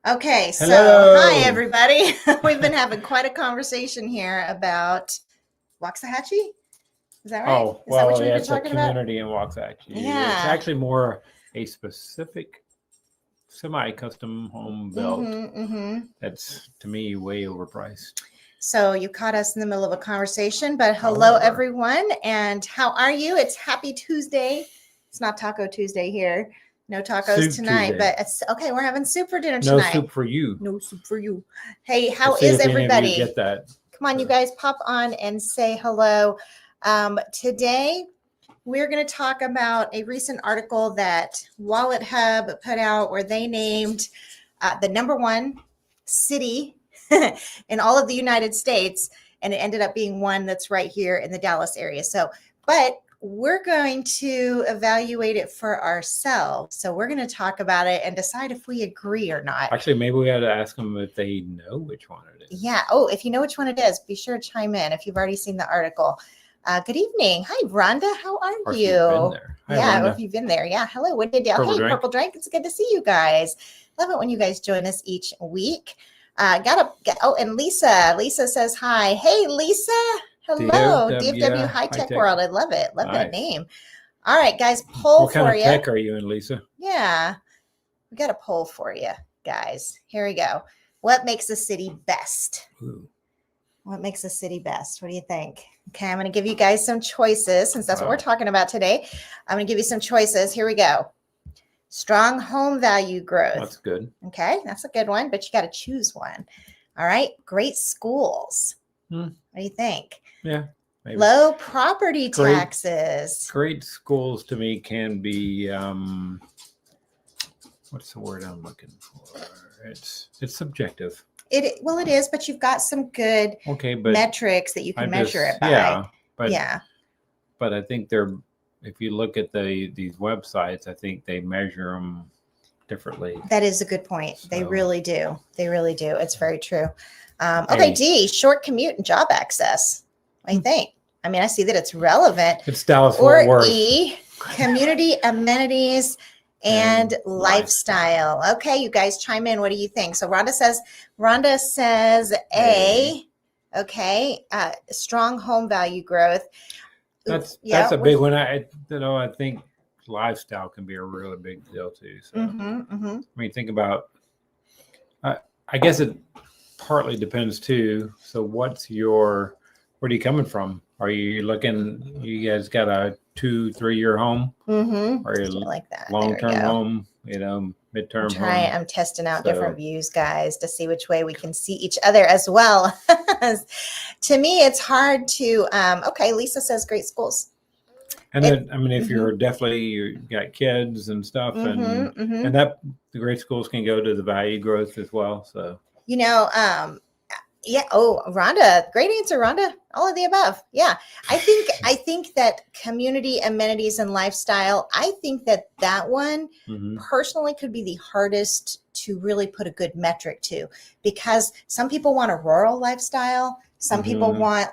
Okay, so Hello. hi everybody. We've been having quite a conversation here about Waxahachie. Is that right? Oh, Is that what well, you were it's a talking about? community in Waxahachie. It's Yeah. actually more a specific semi-custom home built that's, to me, way overpriced. So you caught us in the middle of a conversation, but hello everyone, and how are you? It's Happy Tuesday. It's not Taco Tuesday here. No tacos Soup tonight, Tuesday. but it's okay. We're having soup for dinner No tonight. soup for you. No soup for you. Hey, how Let's see is if any of you everybody? get that. Come on, you guys, pop on and say hello. Today, we're going to talk about a recent article that Wallet Hub put out where they named the #1 city in all of the United States, and it ended up being one that's right here in the Dallas area. So, but we're going to evaluate it for ourselves. So we're going to talk about it and decide if we agree or not. Actually, maybe we had to ask them if they know which one it is. Yeah. Oh, if you know which one it is, be sure to chime in if you've already seen the article. Good evening. Hi, Rhonda. How are Or if you? you've been there. Hi, Yeah, Rhonda. if you've been there. Yeah. Hello, Wendy Dale. Purple Hey, Drink. Purple Drink. It's good to see you guys. Love it when you guys join us each week. And Lisa. Lisa says hi. Hey, Lisa. Hello, DFW High Tech World. I love it. Love that name. All right, guys. Poll what kind for of you. tech are you in, Lisa? Yeah, we got a poll for you, guys. Here we go. What makes a city best? Ooh. What makes a city best? What do you think? Okay, I'm going to give you guys some choices since that's what we're talking about today. I'm going to give you some choices. Here we go. Strong home value growth. That's good. Okay, that's a good one, but you got to choose one. All right, great schools. What do you think? Yeah. Maybe. Low property taxes. Great schools to me can be, what's the word I'm looking for? It's subjective. It is, but you've got some good metrics that you can measure it by. Yeah, but I think if you look at these websites, I think they measure them differently. That is a good point. So, they really do. They really do. It's very true. Okay, D, short commute and job access. What do you think? I mean, I see that it's relevant. It's Dallas Fort Worth. Or E, community amenities and lifestyle. Okay, you guys chime in. What do you think? So Rhonda says A. Okay, strong home value growth. That's a big one. I think lifestyle can be a really big deal too. So I mean, think about. I guess it partly depends too. So where are you coming from? Are you looking? You guys got a 2-3 year home? Or you like that long-term home? Midterm home. I'm testing out different views, guys, to see which way we can see each other as well. To me, it's hard to. Okay, Lisa says great schools. And then, I mean, if you got kids and stuff, and that the great schools can go to the value growth as well. So yeah. Oh, Rhonda, great answer, Rhonda. All of the above. Yeah, I think that community amenities and lifestyle. I think that one personally could be the hardest to really put a good metric to, because some people want a rural lifestyle. Some people want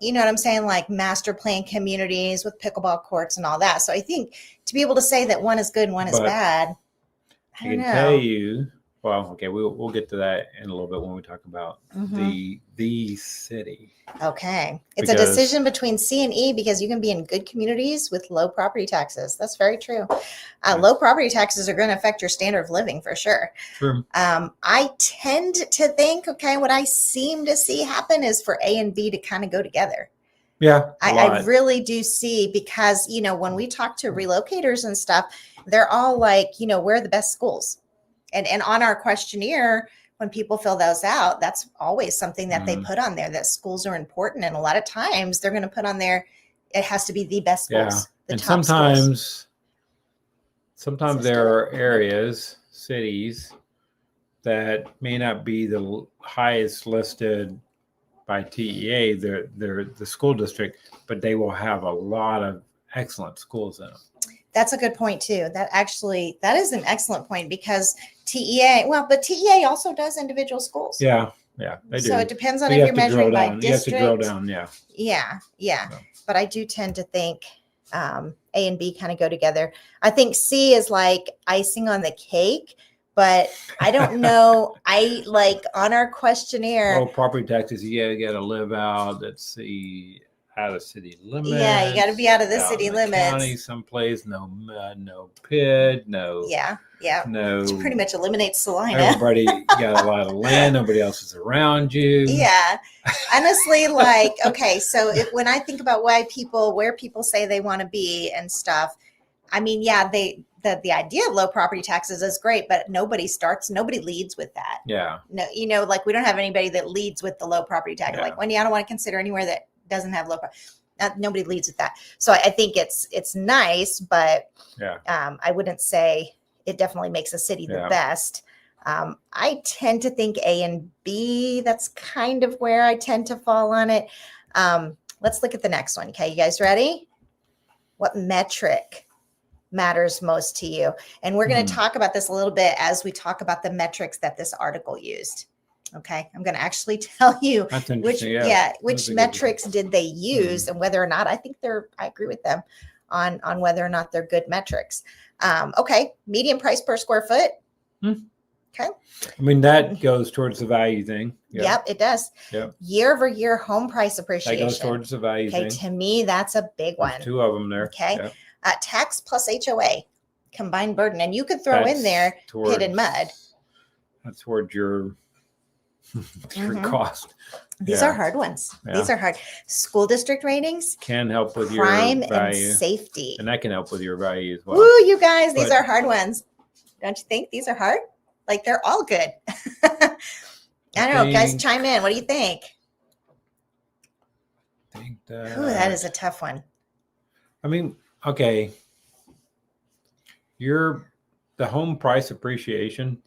you know what I'm saying, like master plan communities with pickleball courts and all that. So I think to be able to say that one is good and one is bad, I don't know. Tell you. Well, okay, we'll get to that in a little bit when we talk about the city. Okay. It's a decision between C and E because you can be in good communities with low property taxes. That's very true. Low property taxes are going to affect your standard of living for sure. True. I tend to think, what I seem to see happen is for A and B to kind of go together. Yeah. I really do see, because, when we talk to relocators and stuff, they're all like, where are the best schools? And on our questionnaire, when people fill those out, that's always something that they put on there, that schools are important. And a lot of times they're going to put on there, it has to be the best schools. And sometimes there are areas, cities that may not be the highest listed by TEA, they're the school district, but they will have a lot of excellent schools in them. That's a good point too. That is an excellent point, because TEA, but TEA also does individual schools. Yeah, they do. So it depends on if you're measuring by district. You have to drill down, Yeah. So. But I do tend to think A and B kind of go together. I think C is like icing on the cake, but I don't know. I like on our questionnaire. Well, property taxes, you got to live out. Let's see, out of city limits. Yeah, you got to be out of the city in the limits. county someplace. No PID. No. Yeah. No. Which pretty much eliminates Salina. Everybody got a lot of land. Nobody else is around you. Yeah. Honestly, like, okay, so when I think about where people say they want to be and stuff, I mean, yeah, the idea of low property taxes is great, but nobody leads with that. Yeah. No, like we don't have anybody that leads with the low property tax. Yeah. Like, Wendy, I don't want to consider anywhere that doesn't have nobody leads with that. So I think it's nice, but I wouldn't say it definitely makes a city the best. I tend to think A and B, that's kind of where I tend to fall on it. Let's look at the next one. Okay, you guys ready? What metric matters most to you? And we're going to talk about this a little bit as we talk about the metrics that this article used. Okay, I'm going to actually tell you which metrics did they use and whether or not I agree with them on whether or not they're good metrics. Okay, median price per square foot. Okay. I mean, that goes towards the value thing. Yep, it does. Yep. Year-over-year home price appreciation. That goes towards the value thing. Okay, to me, that's a big one. There's two of them there. Okay. Yep. Tax plus HOA, combined burden. And you could throw in there PID and mud. That's towards your cost. These are hard ones. Yeah. These are hard. School district ratings can help with crime your value. And safety. And that can help with your value as well. Woo, you guys, these are hard ones. Don't you think these are hard? Like they're all good. I don't know, guys, chime in. What do you think? I think that, that is a tough one. I mean, okay. The home price appreciation.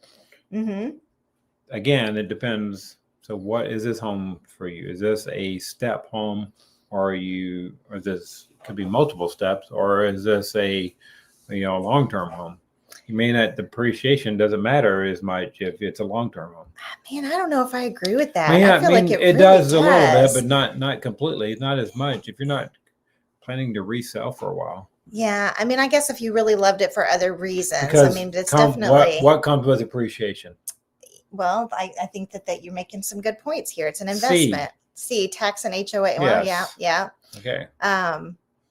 Again, it depends. So what is this home for you? Is this a step home or this could be multiple steps, or is this a long-term home? You mean that depreciation doesn't matter as much if it's a long-term home? Man, I don't know if I agree with that. I feel like it really does a little bit, but not completely. Not as much if you're not planning to resell for a while. Yeah, I mean, I guess if you really loved it for other reasons, because it's definitely what comes with appreciation. Well, I think that you're making some good points here. It's an investment. C, tax and HOA. Well, yeah. Okay.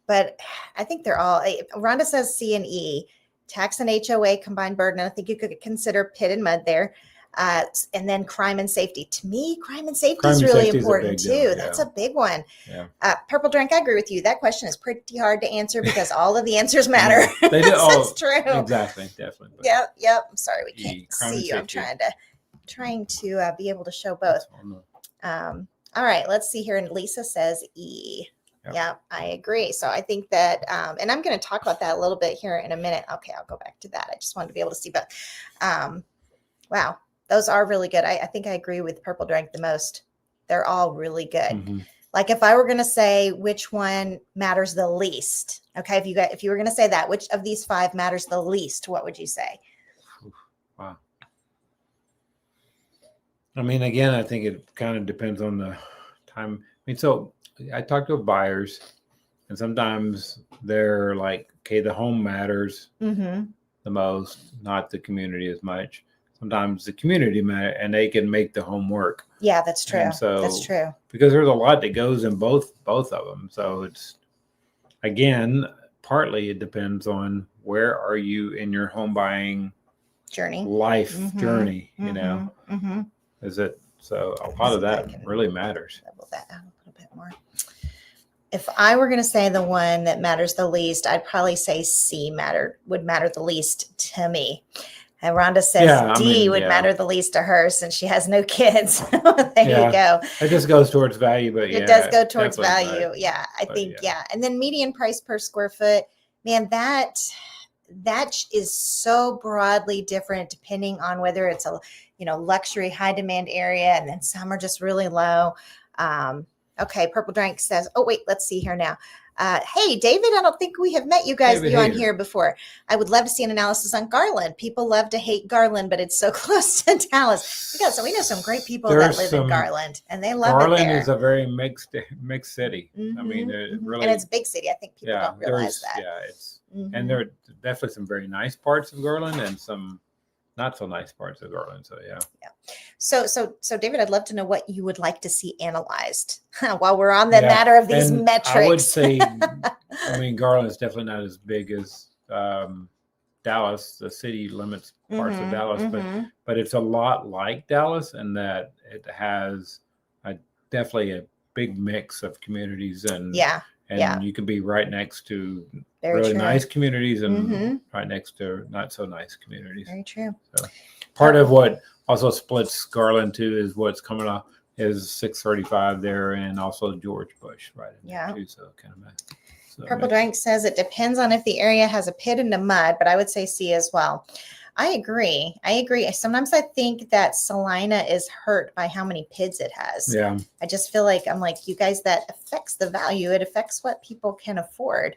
But I think they're all. Rhonda says C and E. Tax and HOA combined burden. I think you could consider PID and mud there. And then crime and safety. To me, crime and safety is really important too. That's a big one. Yeah. Purple Drink, I agree with you. That question is pretty hard to answer because all of the answers matter. They do. That's true. Exactly. Definitely. Yep. I'm sorry we can't see you. I'm trying to be able to show both. All right. Let's see here. And Lisa says E. Yeah, I agree. So I think that, and I'm going to talk about that a little bit here in a minute. Okay, I'll go back to that. I just wanted to be able to see both. Wow, those are really good. I think I agree with Purple Drink the most. They're all really good. Like if I were going to say which one matters the least, okay, if you were going to say that, which of these 5 matters the least, what would you say? Wow. I mean, again, I think it kind of depends on the time. I mean, so I talk to buyers, and sometimes they're like, okay, the home matters the most, not the community as much. Sometimes the community matters, and they can make the home work. Yeah, that's true. So that's true. Because there's a lot that goes in both of them. So it's, again, partly it depends on where are you in your home buying journey, journey, Is it? So a lot of that really matters. Level that out a little bit more. If I were going to say the one that matters the least, I'd probably say C would matter the least to me. And Rhonda says D would matter the least to her since she has no kids. There you go. It just goes towards value, but it does go towards value. Yeah, I think. And then median price per square foot, man, that is so broadly different depending on whether it's a luxury high demand area, and then some are just really low. Okay, Purple Drink says, oh wait, let's see here now. Hey, David, I don't think we have met you guys David on Hager. here before. I would love to see an analysis on Garland. People love to hate Garland, but it's so close to Dallas. We know some great people that live in Garland, and they love it there. Garland is a very mixed city. Mhm, I mean, really, and it's a big city. I think people don't realize that. Yeah, and there are definitely some very nice parts of Garland and some not so nice parts of Garland. So yeah. So David, I'd love to know what you would like to see analyzed while we're on the matter of these metrics. I would say, I mean, Garland is definitely not as big as Dallas. The city limits parts of Dallas, but it's a lot like Dallas in that it has definitely a big mix of communities and you can be right next to nice communities and right next to not so nice communities. Very true. So part of what also splits Garland too is what's coming up is 635 there and also George Bush right in there too. So kind of Purple Drink says it depends on if the area has a pit in the mud, but I would say C as well. I agree. Sometimes I think that Salina is hurt by how many PIDs it has. Yeah. I just feel like I'm like, you guys, that affects the value. It affects what people can afford.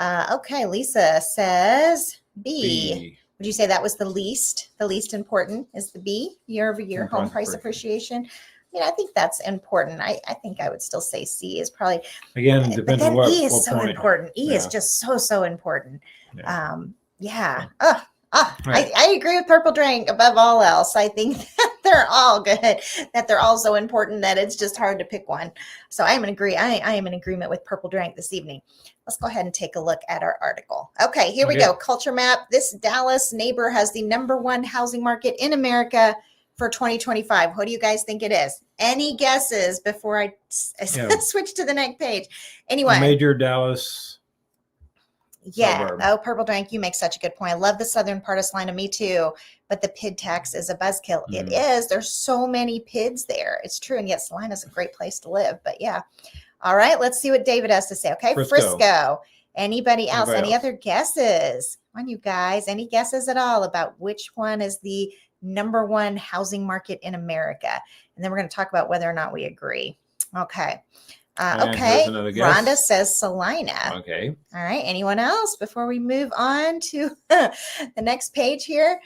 Okay. Lisa says B. Would you say that was the least important is the B, year-over-year home price appreciation? I mean, I think that's important. I think I would still say C is probably. Again, it depends on what E is so point. important. E is just so important. Yeah. I agree with Purple Drink above all else. I think that they're all good, that they're all so important that it's just hard to pick one. So I am in agreement with Purple Drink this evening. Let's go ahead and take a look at our article. Okay, here we go. Culture map. This Dallas neighbor has the #1 housing market in America for 2025. What do you guys think it is? Any guesses before I switch to the next page? Anyone? Major Dallas. Suburb. Oh, Purple Drink, you make such a good point. I love the southern part of Salina, me too. But the PID tax is a buzzkill. It is. There's so many PIDs there. It's true. And yet Salina is a great place to live. But yeah. All right. Let's see what David has to say. Okay. Frisco. Anybody else? Any other guesses? Come on, you guys. Any guesses at all about which one is the #1 housing market in America? And then we're going to talk about whether or not we agree. Okay. Okay. Rhonda says Salina. Okay. All right. Anyone else before we move on to the next page here?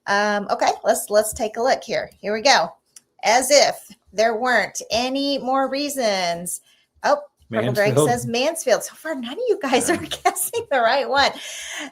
Okay. Let's take a look here. Here we go. As if there weren't any more reasons. Oh, Purple Drake says Mansfield. So far, none of you guys are guessing the right one.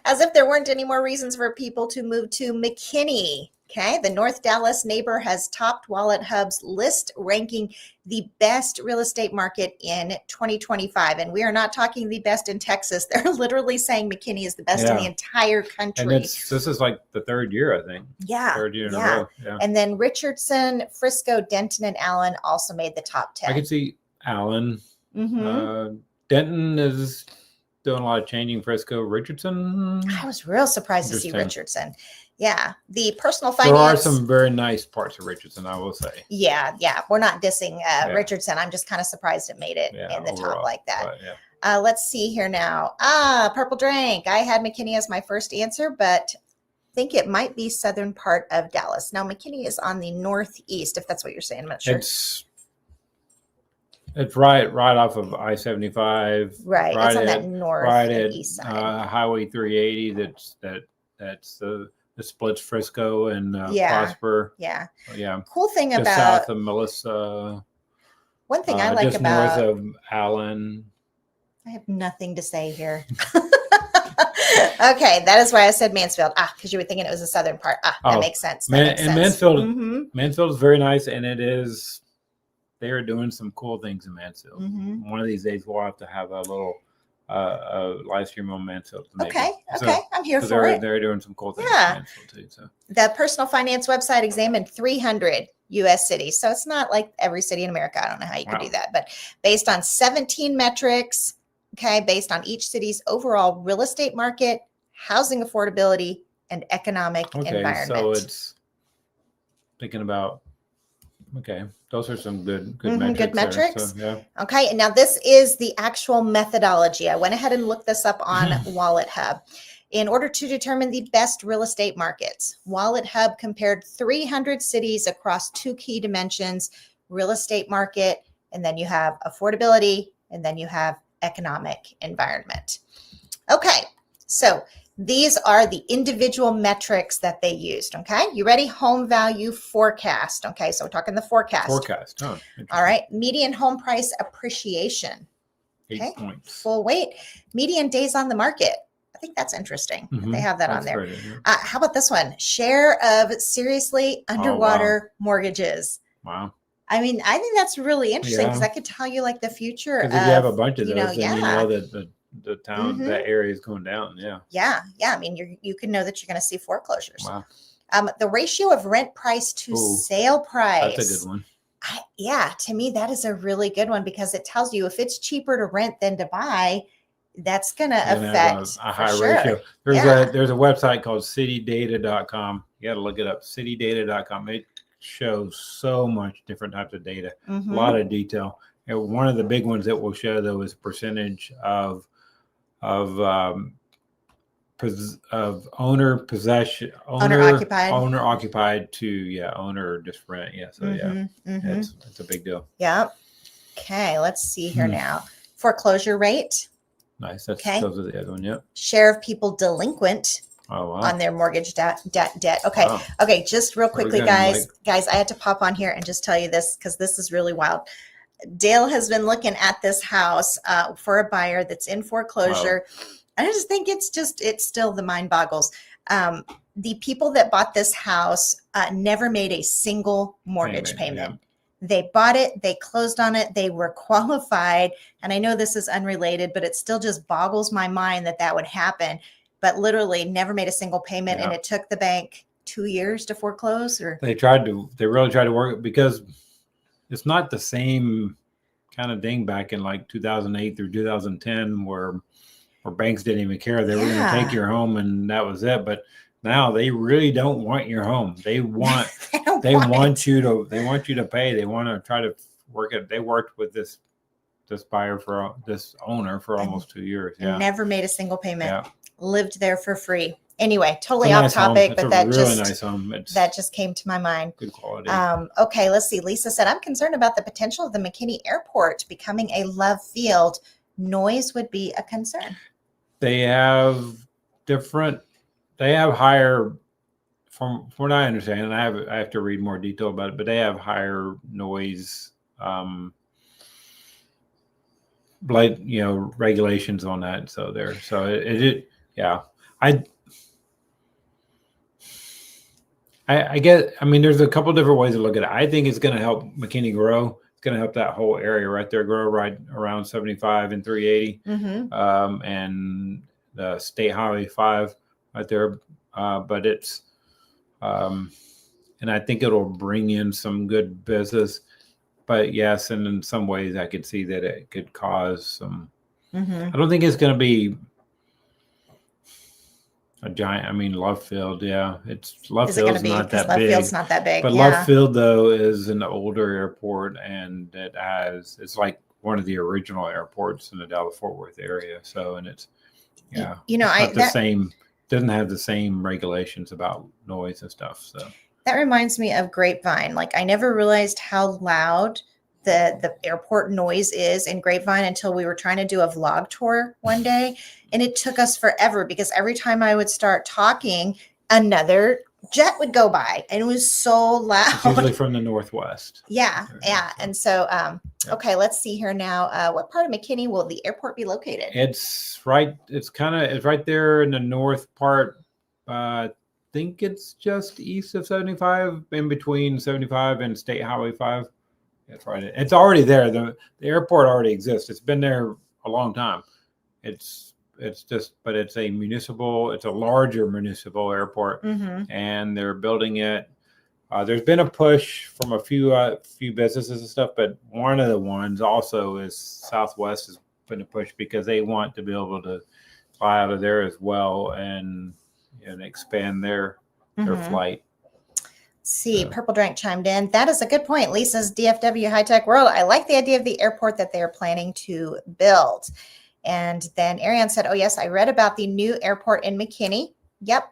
As if there weren't any more reasons for people to move to McKinney. Okay, the North Dallas neighbor has topped Wallet Hub's list, ranking the best real estate market in 2025. And we are not talking the best in Texas. They're literally saying McKinney is the best in the entire country. And this is like the third year, I think. Yeah. Third year in a row. Yeah. And then Richardson, Frisco, Denton, and Allen also made the top 10. I could see Allen. Denton is doing a lot of changing. Frisco, Richardson. I was real surprised to see Richardson. Yeah, the personal finance. There are some very nice parts of Richardson, I will say. Yeah. We're not dissing Richardson. I'm just kind of surprised it made it in the top like that. But, let's see here now. Purple Drink. I had McKinney as my first answer, but I think it might be southern part of Dallas. Now, McKinney is on the northeast, if that's what you're saying. I'm not sure. It's right off of I-75. Right. It's on that north and east side. Highway 380. That's the splits Frisco and Prosper. Yeah. Yeah. Cool thing just about south of Melissa. One thing I like just about north of Allen. I have nothing to say here. Okay, that is why I said Mansfield. Because you were thinking it was the southern part. That makes sense. Mansfield is very nice, and it is. They are doing some cool things in Mansfield. One of these days, we'll have to have a little live stream on Mansfield. Okay, I'm here for it. They're doing some cool things in Mansfield too. So the personal finance website examined 300 U.S. cities, so it's not like every city in America. I don't know how you could do that, but based on 17 metrics, based on each city's overall real estate market, housing affordability, and economic environment. So it's thinking about. Okay, those are some good metrics. Good metrics. So, Okay, and now this is the actual methodology. I went ahead and looked this up on Wallet Hub. In order to determine the best real estate markets, Wallet Hub compared 300 cities across 2 key dimensions: real estate market, and then you have affordability, and then you have economic environment. Okay, so these are the individual metrics that they used. Okay, you ready? Home value forecast. Okay, so we're talking the forecast. Forecast. Oh, all right. Median home price appreciation. 8 points. Full weight. Median days on the market. I think that's interesting. They have that on there. Right, yeah. How about this one? Share of seriously underwater mortgages. Wow. I mean, I think that's really interesting because that could tell you like the future of, if you have a bunch of those, know, then you know that the town, that area is going down. Yeah. Yeah. I mean, you can know that you're going to see foreclosures. Wow. The ratio of rent price to sale price. That's a good one. To me, that is a really good one because it tells you if it's cheaper to rent than to buy, that's going to affect a high ratio. There's a website called citydata.com. You got to look it up. Citydata.com. It shows so much different types of data, a lot of detail. And one of the big ones that will show though is percentage of owner possession, owner occupied to owner just rent. Yeah. So it's a big deal. Yeah. Okay. Let's see here now. Foreclosure rate. Nice. Those are the other one. Yep. Share of people delinquent on their mortgage debt. Okay. Wow. Okay. Just real quickly, guys, I had to pop on here and just tell you this because this is really wild. Dale has been looking at this house for a buyer that's in foreclosure. Wow. I just think it's still the mind boggles. The people that bought this house never made a single mortgage payment. They bought it, they closed on it, they were qualified. And I know this is unrelated, but it still just boggles my mind that would happen. But literally never made a single payment. And it took the bank 2 years to foreclose. Or they really tried to work it because it's not the same kind of thing back in like 2008 through 2010 where banks didn't even care. They were going to take your home and that was it. But now they really don't want your home. They want you to pay. They want to try to work it. They worked with this owner for almost 2 years. Yeah. Never made a single payment. Yeah. Lived there for free. Anyway, totally off topic, but that really nice home. That just came to my mind. Good quality. Okay, let's see. Lisa said, I'm concerned about the potential of the McKinney Airport becoming a love field. Noise would be a concern. They have higher, from what I understand, and I have to read more detail about it, but they have higher noise, regulations on that. So I get, there's a couple different ways to look at it. I think it's going to help McKinney grow. It's going to help that whole area right there grow right around 75 and 380, and the State Highway 5 right there. But it's, and I think it'll bring in some good business. But yes, and in some ways I could see that it could cause some. I don't think it's going to be a giant. Love Field, Love Field's not that big. Love Field's not that big. But Love Field though is an older airport, and it's like one of the original airports in the Dallas-Fort Worth area. So, and it's doesn't have the same regulations about noise and stuff. So that reminds me of Grapevine. Like I never realized how loud the airport noise is in Grapevine until we were trying to do a vlog tour one day. And it took us forever because every time I would start talking, another jet would go by and it was so loud. It's usually from the Northwest. Yeah. And so, okay, let's see here now. What part of McKinney will the airport be located? It's right there in the north part. I think it's just east of 75, in between 75 and State Highway 5. That's right. It's already there. The airport already exists. It's been there a long time. It's a larger municipal airport, and they're building it. There's been a push from a few businesses and stuff, but one of the ones also is Southwest has been a push because they want to be able to fly out of there as well and expand their flight. See, Purple Drank chimed in. That is a good point. Lisa's DFW High Tech World. I like the idea of the airport that they are planning to build. And then Ariane said, oh, yes, I read about the new airport in McKinney. Yep,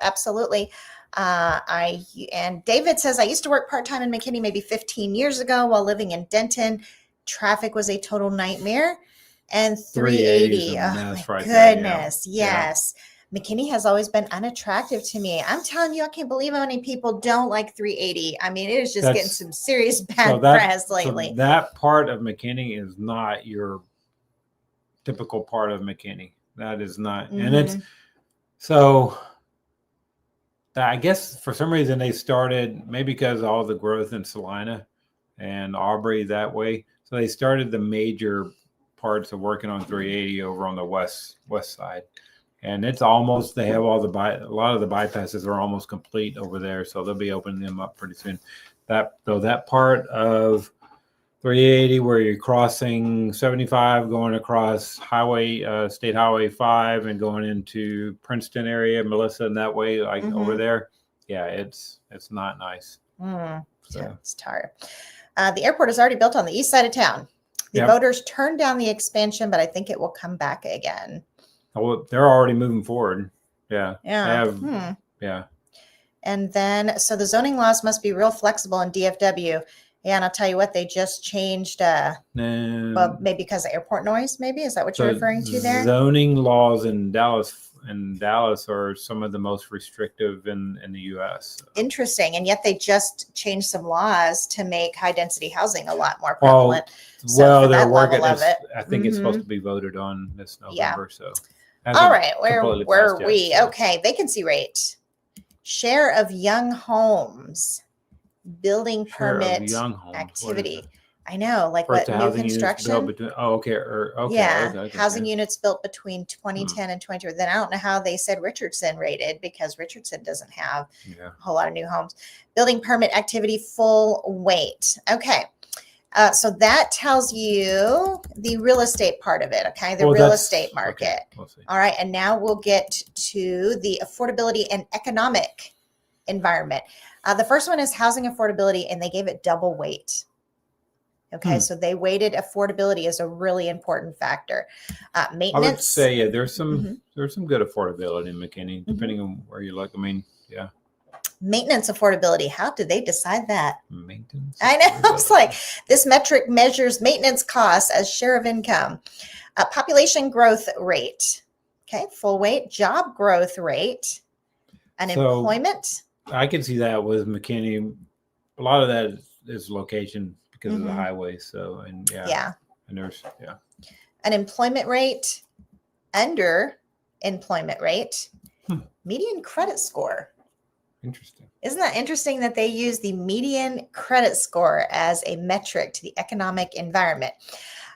absolutely. And David says, I used to work part-time in McKinney maybe 15 years ago while living in Denton. Traffic was a total nightmare. And 380 is 380. a Oh mess my right there, goodness. yeah. Yes. McKinney has always been unattractive to me. I'm telling you, I can't believe how many people don't like 380. I mean, it is just getting some serious bad press lately. So that part of McKinney is not your typical part of McKinney. That is not, and it's so. I guess for some reason they started, maybe because of all the growth in Salina and Aubrey that way. So they started the major parts of working on 380 over on the west side. And it's almost, they have a lot of the bypasses are almost complete over there. So they'll be opening them up pretty soon. That part of 380 where you're crossing 75 going across State Highway 5 and going into Princeton area, Melissa, and that way, like over there. Yeah, it's not nice. So it's tired. The airport is already built on the east side of town. The voters turned down the expansion, but I think it will come back again. Oh, they're already moving forward. Yeah. Yeah. Yeah. And then, so the zoning laws must be real flexible in DFW. Yeah, and I'll tell you what, they just changed, well, maybe because of airport noise, maybe? Is that what you're referring to there? Zoning laws in Dallas are some of the most restrictive in the U.S. Interesting. And yet they just changed some laws to make high-density housing a lot more prevalent. Well, they're working. I think it's supposed to be voted on this November. So, all right, where were we? Okay, vacancy rate. Share of young homes. Building permit activity. I know, like what new construction? Housing units built between 2010 and 2020. Then I don't know how they said Richardson rated because Richardson doesn't have a whole lot of new homes. Building permit activity full weight. Okay. So that tells you the real estate part of it. Okay. The real estate market. Okay. We'll see. All right. And now we'll get to the affordability and economic environment. The first one is housing affordability, and they gave it double weight. Okay, so they weighted affordability as a really important factor. Maintenance. I would say there's some good affordability in McKinney, depending on where you look. I mean, yeah. Maintenance affordability. How did they decide that? Maintenance. I know. It's like this metric measures maintenance costs as share of income. Population growth rate. Okay, full weight. Job growth rate. Unemployment. I can see that with McKinney. A lot of that is location because of the highway. So, and there's unemployment rate, under employment rate, median credit score. Interesting. Isn't that interesting that they use the median credit score as a metric to the economic environment?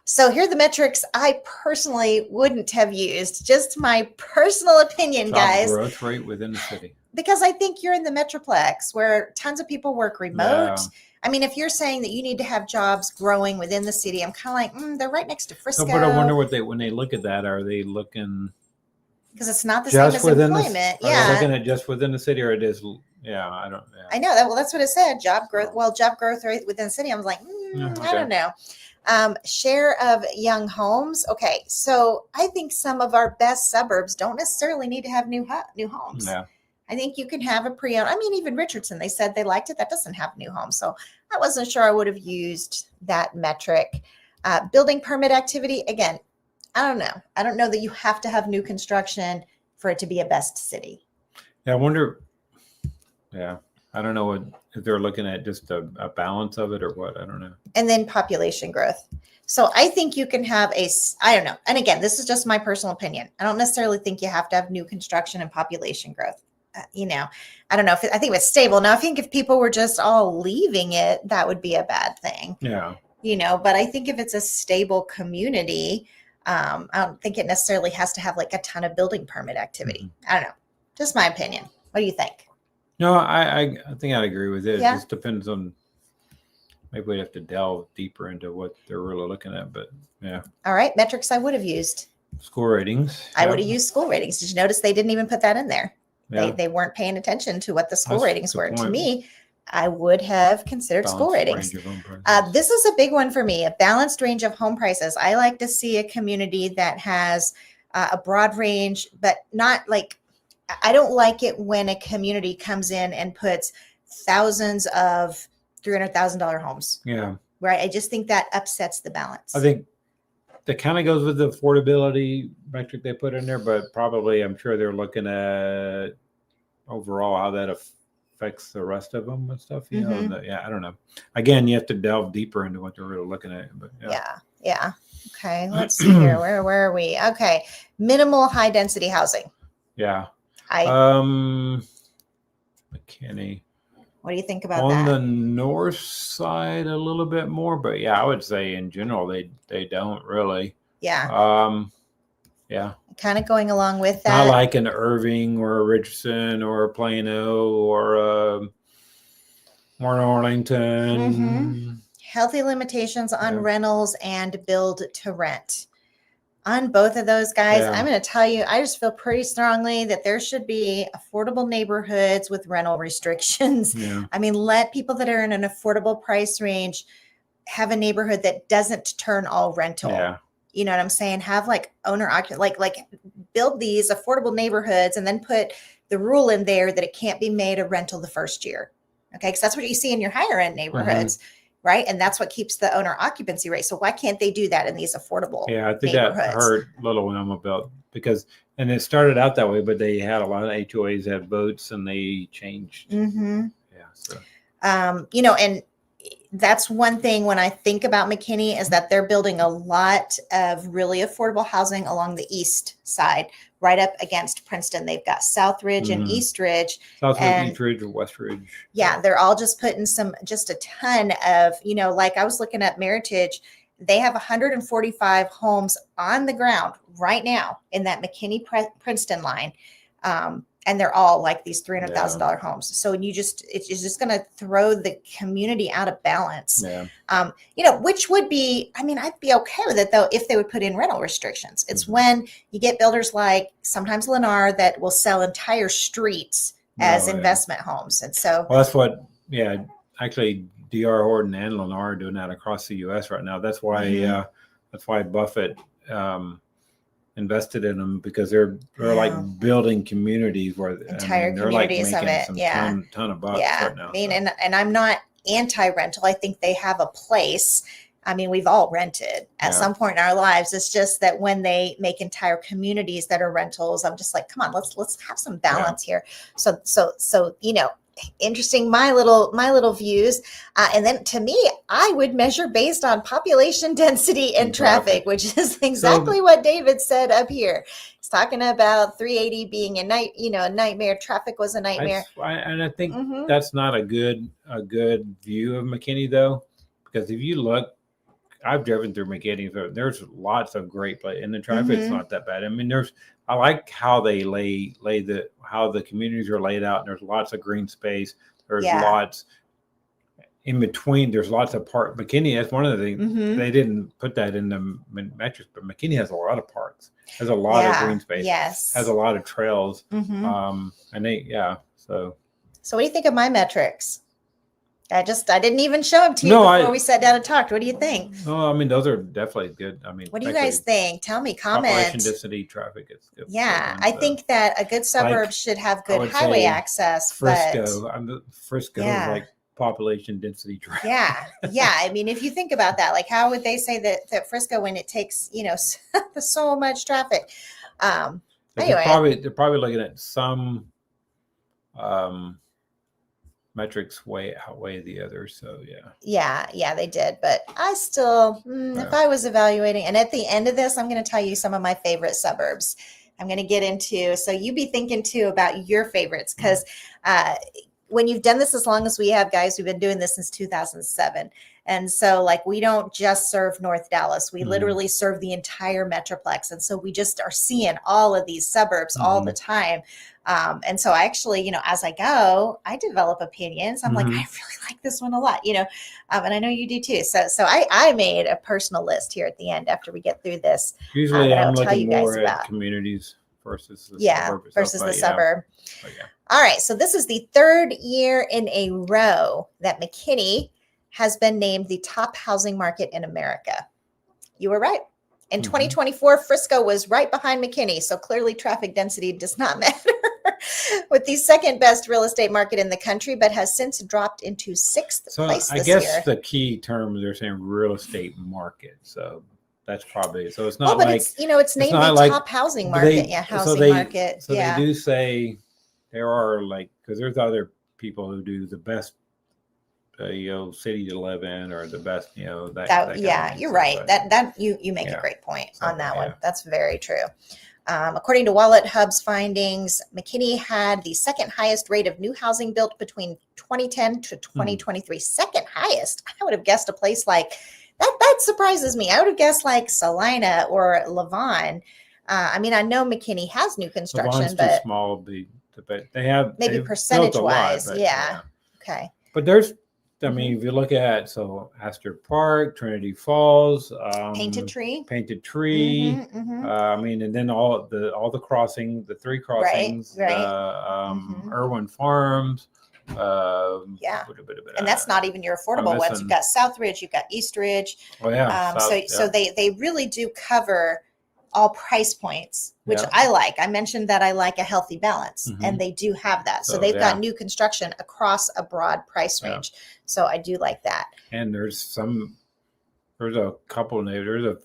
So here are the metrics I personally wouldn't have used. Just my personal opinion, guys. Job growth rate within the city. Because I think you're in the Metroplex where tons of people work remote. Yeah. I mean, if you're saying that you need to have jobs growing within the city, I'm kind of like, they're right next to Frisco. No, but I wonder when they look at that, are they looking? Because it's not the same as employment. Are they looking at just within the city, or it is? Yeah, I don't. Yeah. I know that. Well, that's what it said. Job growth. Well, job growth rate within the city. I was like, I don't know. Share of young homes. Okay, so I think some of our best suburbs don't necessarily need to have new homes. Yeah. I think you can have a pre-owned. I mean, even Richardson, they said they liked it. That doesn't have new homes. So I wasn't sure I would have used that metric. Building permit activity. Again, I don't know. I don't know that you have to have new construction for it to be a best city. Yeah, I wonder. Yeah, I don't know if they're looking at just a balance of it or what. I don't know. And then population growth. So I think you can have I don't know. And again, this is just my personal opinion. I don't necessarily think you have to have new construction and population growth. I don't know I think it's stable. Now, I think if people were just all leaving it, that would be a bad thing. Yeah. But I think if it's a stable community, I don't think it necessarily has to have like a ton of building permit activity. I don't know. Just my opinion. What do you think? No, I think I'd agree with it. Yeah. It just depends on, maybe we'd have to delve deeper into what they're really looking at, but yeah. All right. Metrics I would have used. School ratings. I would have used school ratings. Did you notice they didn't even put that in there? Yeah. They weren't paying attention to what the school ratings were. To me, I would have considered school ratings. This is a big one for me, a balanced range of home prices. I like to see a community that has a broad range, but not like, I don't like it when a community comes in and puts thousands of $300,000 homes. Yeah. Right. I just think that upsets the balance. I think that kind of goes with the affordability metric they put in there, but probably I'm sure they're looking at overall how that affects the rest of them and stuff. You know, and I don't know. Again, you have to delve deeper into what they're really looking at. But yeah. Okay, let's see here. Where are we? Okay, minimal high density housing. Yeah. McKinney. What do you think about that? On the north side, a little bit more, but I would say in general they don't really. Yeah. Yeah. Kind of going along with that. Not like an Irving or a Richardson or a Plano or an Arlington. Healthy limitations on rentals and build to rent. On both of those guys, I'm going to tell you, I just feel pretty strongly that there should be affordable neighborhoods with rental restrictions. Yeah. I mean, let people that are in an affordable price range have a neighborhood that doesn't turn all rental. Yeah. You know what I'm saying? Have like owner occupant, like build these affordable neighborhoods and then put the rule in there that it can't be made a rental the first year. Okay. Because that's what you see in your higher end neighborhoods. Right. And that's what keeps the owner occupancy rate. So why can't they do that in these affordable I think that hurt Little Wilma built because, and it started out that way, but they had a lot of HOAs had votes and they changed. Mm-hmm. Yeah. So, you know, and that's one thing when I think about McKinney is that they're building a lot of really affordable housing along the east side, right up against Princeton. They've got South Ridge and East Ridge. South Ridge, East Ridge, or West Ridge. Yeah, they're all just putting just a ton of, you know, like I was looking at Meritage, they have 145 homes on the ground right now in that McKinney Princeton line. And they're all like these $300,000 homes. So it's just going to throw the community out of balance. Yeah. You know, which would be, I mean, I'd be okay with it though, if they would put in rental restrictions. It's when you get builders like sometimes Lennar that will sell entire streets as investment homes. And so. Well, that's what, actually D.R. Horton and Lennar are doing that across the U.S. right now. That's why, Buffett, invested in them because they're like building communities where entire communities like of it. Ton of bucks right now. I mean, and I'm not anti-rental. I think they have a place. I mean, we've all rented at some point in our lives. It's just that when they make entire communities that are rentals, I'm just like, come on, let's have some balance here. So, you know, interesting, my little views. And then to me, I would measure based on population density and traffic, which is exactly what David said up here. He's talking about 380 being a nightmare. Traffic was a nightmare. And I think that's not a good view of McKinney though, because if you look, I've driven through McKinney, so there's lots of great places, and the traffic's not that bad. I mean, I like how they how the communities are laid out. And there's lots of green space. There's lots in between. There's lots of park. McKinney, that's one of the things they didn't put that in the metrics, but McKinney has a lot of parks. Has a lot of green space. Yes. Has a lot of trails. And so. So what do you think of my metrics? I didn't even show them to you before we sat down and talked. What do you think? No, I mean, those are definitely good. I mean, what do you guys think? Tell me, comment. Population density, traffic is good. Yeah, I think that a good suburb should have good highway access. Frisco is like population density traffic. Yeah. I mean, if you think about that, like how would they say that Frisco when it takes, you know, so much traffic? Anyway, they're probably looking at some metrics way outweigh the others. So yeah, they did. But I still, if I was evaluating, and at the end of this, I'm going to tell you some of my favorite suburbs. I'm going to get into, so you be thinking too about your favorites, because when you've done this as long as we have, guys, we've been doing this since 2007. And so like, we don't just serve North Dallas. We literally serve the entire Metroplex. And so we just are seeing all of these suburbs all the time. And so I actually, you know, as I go, I develop opinions. I'm like, I really like this one a lot, you know, and I know you do too. So I made a personal list here at the end after we get through this. Usually I'm looking more at communities versus the suburb itself, versus the suburb. All right. So this is the third year in a row that McKinney has been named the top housing market in America. You were right. In 2024, Frisco was right behind McKinney. So clearly traffic density does not matter with the second best real estate market in the country, but has since dropped into sixth place this year. I guess the key term they're saying real estate market. So that's probably so. It's Well, not but like it's named not the like- top housing but market. they- Yeah, so housing they- market. So Yeah. they do say there are like because there's other people who do the best, city to live in or the best, that kind of Yeah, thing. you're So, right. but- That you make Yeah. a great point So, on that one. yeah. That's very true. According to Wallet Hub's findings, McKinney had the second highest rate of new housing built between 2010 to 2023. Second highest. I would have guessed a place like that. That surprises me. I would have guessed like Salina or Lavon. I mean, I know McKinney has new construction, Lavon's but too small. But they have maybe they've percentage built a lot, wise, but, yeah. Okay. But there's, I mean, if you look at Astor Park, Trinity Falls, Painted Tree. Painted Tree. I mean, and then all the crossing, the three crossings, right. Irwin Farms. Yeah. And that's not even your affordable ones. You've got Southridge, you've got Eastridge. Oh yeah. So they really do cover all price points, which I like. I mentioned that I like a healthy balance, and they do have that. So they've got new construction across a broad price range. So I do like that. And there's a couple there's a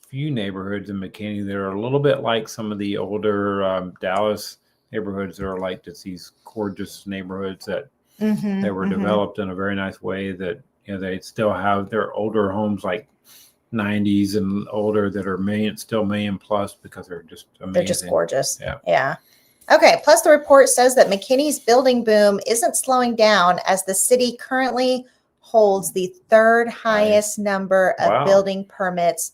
few neighborhoods in McKinney that are a little bit like some of the older Dallas neighborhoods that are like just these gorgeous neighborhoods that they were developed in a very nice way that they still have their older homes like 90s and older that are still million plus because they're just amazing. They're just gorgeous. Yeah. Okay. Plus, the report says that McKinney's building boom isn't slowing down as the city currently holds the third highest number of building permits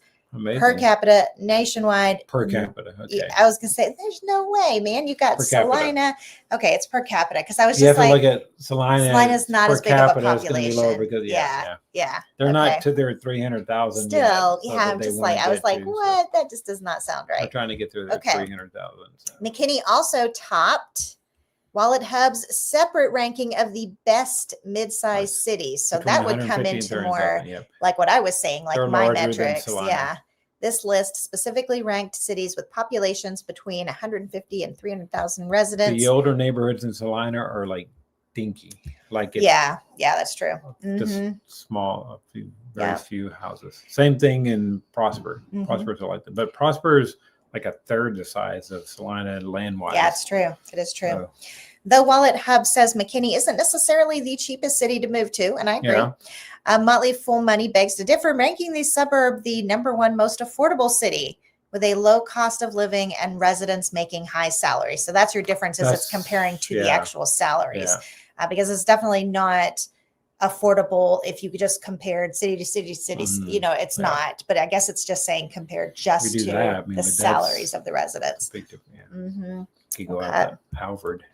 per capita nationwide. Per capita. Okay. I was going to say, there's no way, man. You got Salina. Okay. It's per capita. Because I was you just have like, to look at Salina. Salina's not as big of a population. It's going to be lower because, they're not to their 300,000. Still, I'm just like, I was like, what? That just does not sound right. I'm trying to get through that 300,000. So. McKinney also topped Wallet Hub's separate ranking of the best mid-sized cities. So that would come into more like what I was saying, like my metrics. Yeah. This list specifically ranked cities with populations between 150 and 300,000 residents. The older neighborhoods in Salina are like dinky. Like it's that's true. Just small, very few houses. Same thing in Prosper. Prosper's like that, but Prosper is like a third the size of Salina land-wise. Yeah, it's true. It is true. Though Wallet Hub says McKinney isn't necessarily the cheapest city to move to, and I agree. Motley Fool Money begs to differ, ranking the suburb the #1 most affordable city with a low cost of living and residents making high salaries. So that's your difference, is it's comparing to the actual salaries, because it's definitely not affordable if you just compared city to city to city. It's not, but I guess it's just saying compared just to the salaries of the residents. Big difference. You go out to Halford.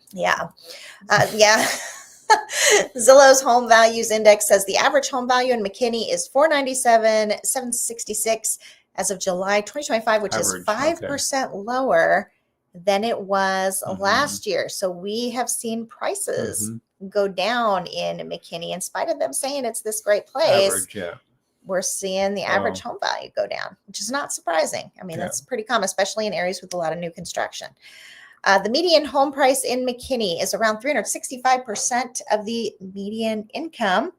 Zillow's home values index says the average home value in McKinney is $497,766 as of July 2025, which is 5% lower than it was last year. So we have seen prices go down in McKinney in spite of them saying it's this great place. We're seeing the average home value go down, which is not surprising. I mean, that's pretty common, especially in areas with a lot of new construction. The median home price in McKinney is around 365% of the median income,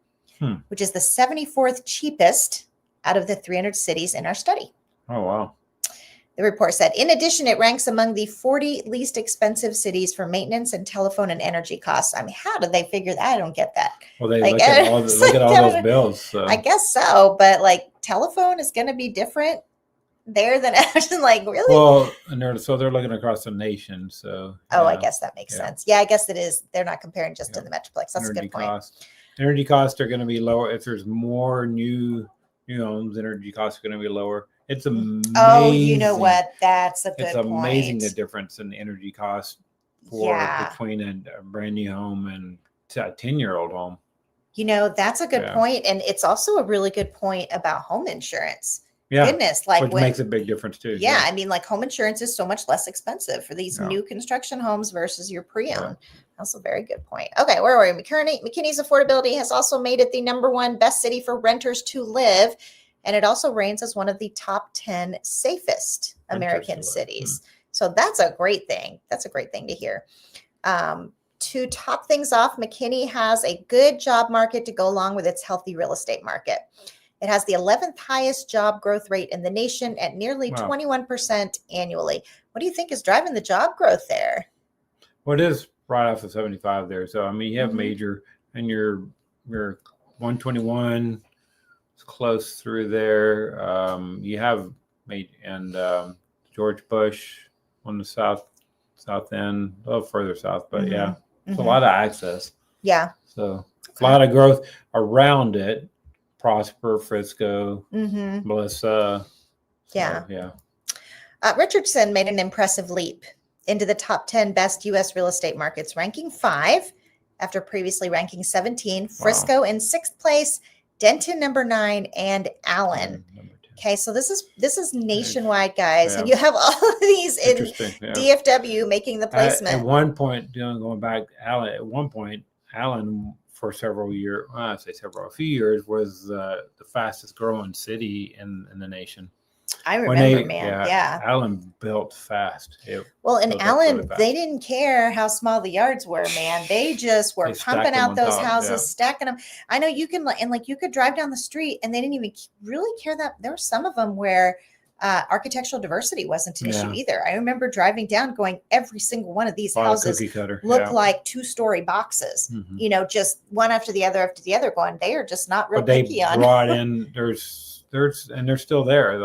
which is the 74th cheapest out of the 300 cities in our study. Oh, wow. The report said, in addition, it ranks among the 40 least expensive cities for maintenance and telephone and energy costs. I mean, how did they figure that? I don't get that. Well, they look at all those bills. So. I guess so, but like telephone is going to be different there than like, really? Well, and they're looking across the nation. So I guess that makes sense. Yeah, I guess it is. They're not comparing just to the Metroplex. That's energy a good point. Energy costs are going to be lower if there's more new homes. Energy costs are going to be lower. It's amazing. Oh, you know what? That's a good point. It's amazing the difference in energy costs between a brand new home and a 10-year-old home. That's a good point. And it's also a really good point about home insurance. Yeah. Goodness. Which makes a big difference too. Yeah. I mean, like home insurance is so much less expensive for these new construction homes versus your pre-owned. That's a very good point. Okay. Where were we? McKinney's affordability has also made it the #1 best city for renters to live. And it also reigns as one of the top 10 safest American cities. So that's a great thing. That's a great thing to hear. To top things off, McKinney has a good job market to go along with its healthy real estate market. It has the 11th highest job growth rate in the nation at nearly Wow. 21% annually. What do you think is driving the job growth there? Well, it is right off of 75 there. So, I mean, you have Mhm. major, and your 121 is close through there. You have George Bush on the south end, a little further south, but yeah, it's a lot of access. Yeah. So a lot of growth around it. Prosper, Frisco, Melissa. So, yeah. Richardson made an impressive leap into the top 10 best U.S. real estate markets, ranking 5 after previously ranking 17. Frisco in 6th place, Denton number 9, and Allen. Okay, so this is nationwide, guys, and you have all of these in DFW making the placement. At one point, going back, Allen for several years, a few years, was the fastest growing city in the nation. I remember, yeah. Allen built fast. Well, in Allen, really they didn't care how small the yards were, man. They just were pumping out those houses, stacking them. I know you can, and like you could drive down the street, and they didn't even really care that there were some of them where architectural diversity wasn't an issue either. I remember driving down, going, every single one of these houses look like 2-story boxes. Just one after the other, going, they are just not real picky on. Brought in and they're still there.